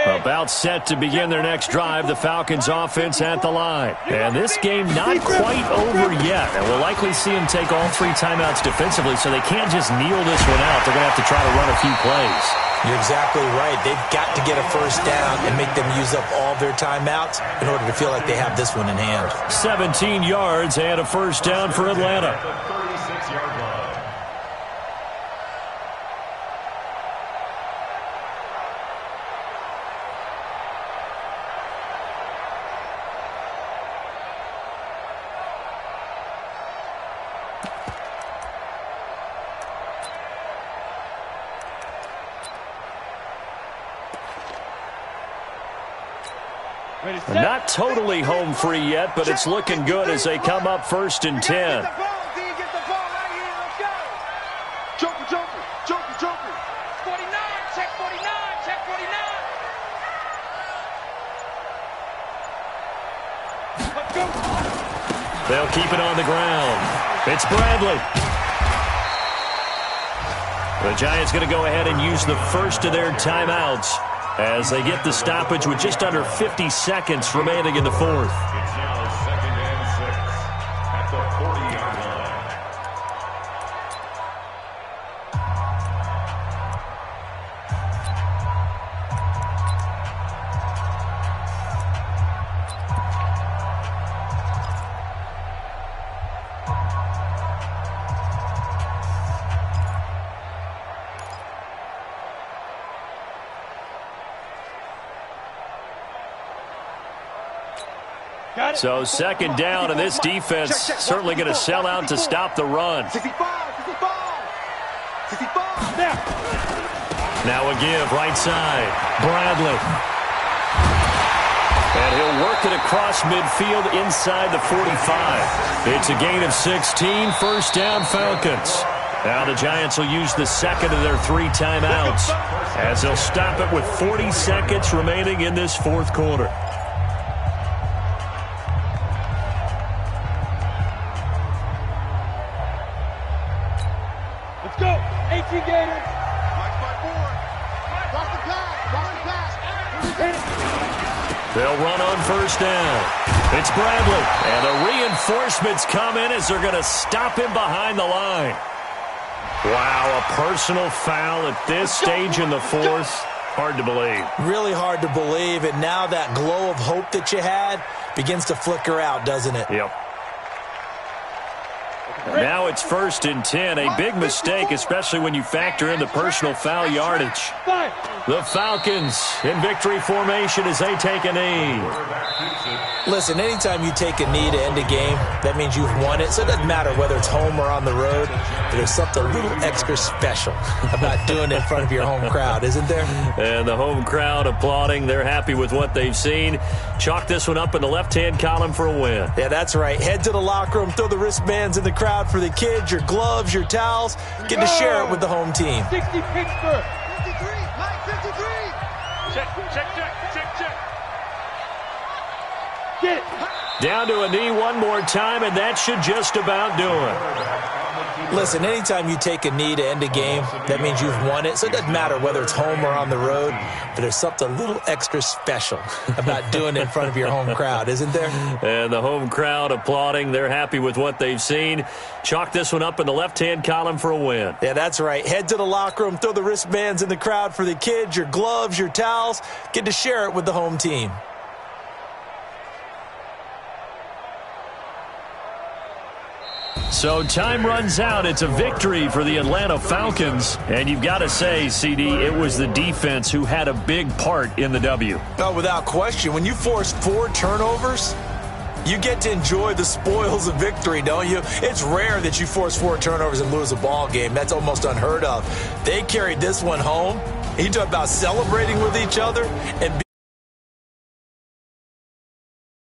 About set to begin their next drive, the Falcons offense at the line. And this game not quite over yet. And we'll likely see them take all 3 timeouts defensively, so they can't just kneel this one out. They're going to have to try to run a few plays. You're exactly right. They've got to get a first down and make them use up all their timeouts in order to feel like they have this one in hand. 17 yards and a first down for Atlanta. Not totally home free yet, but it's looking good as they come up 1st and 10. Joker. 49, check 49, check 49. They'll keep it on the ground. It's Bradley. The Giants going to go ahead and use the first of their timeouts as they get the stoppage with just under 50 seconds remaining in the 4th. It's now 2nd and 6 at the 40-yard line. So 2nd down, and this defense certainly going to sell out to stop the run. 65. Now a give, right side. Bradley. And he'll work it across midfield inside the 45. It's a gain of 16, first down Falcons. Now the Giants will use the second of their 3 timeouts as they'll stop it with 40 seconds remaining in this 4th quarter. Let's go. 18 Gators. Watch my board. Watch the pass. They'll run on first down. It's Bradley. And the reinforcements come in as they're going to stop him behind the line. Wow, a personal foul at this stage in the 4th. Hard to believe. Really hard to believe, and now that glow of hope that you had begins to flicker out, doesn't it? Yep. Now it's 1st and 10. A big mistake, especially when you factor in the personal foul yardage. The Falcons in victory formation as they take a knee. Listen, anytime you take a knee to end a game, that means you've won it. So it doesn't matter whether it's home or on the road. But there's something a little extra special about doing it in front of your home crowd, isn't there? And the home crowd applauding. They're happy with what they've seen. Chalk this one up in the left-hand column for a win. Yeah, that's right. Head to the locker room, throw the wristbands in the crowd for the kids, your gloves, your towels. Get to share it with the home team. 60 Pittsburgh. 53, Mike, 53. Check. Get it. Down to a knee one more time, and that should just about do it. Listen, anytime you take a knee to end a game, that means you've won it. So it doesn't matter whether it's home or on the road, but there's something a little extra special about doing it in front of your home crowd, isn't there? And the home crowd applauding. They're happy with what they've seen. Chalk this one up in the left-hand column for a win. Yeah, that's right. Head to the locker room, throw the wristbands in the crowd for the kids, your gloves, your towels. Get to share it with the home team. So time runs out. It's a victory for the Atlanta Falcons. And you've got to say, CD, it was the defense who had a big part in the W. Oh, without question. When you force 4 turnovers, you get to enjoy the spoils of victory, don't you? It's rare that you force 4 turnovers and lose a ball game. That's almost unheard of. They carried this one home. You talk about celebrating with each other and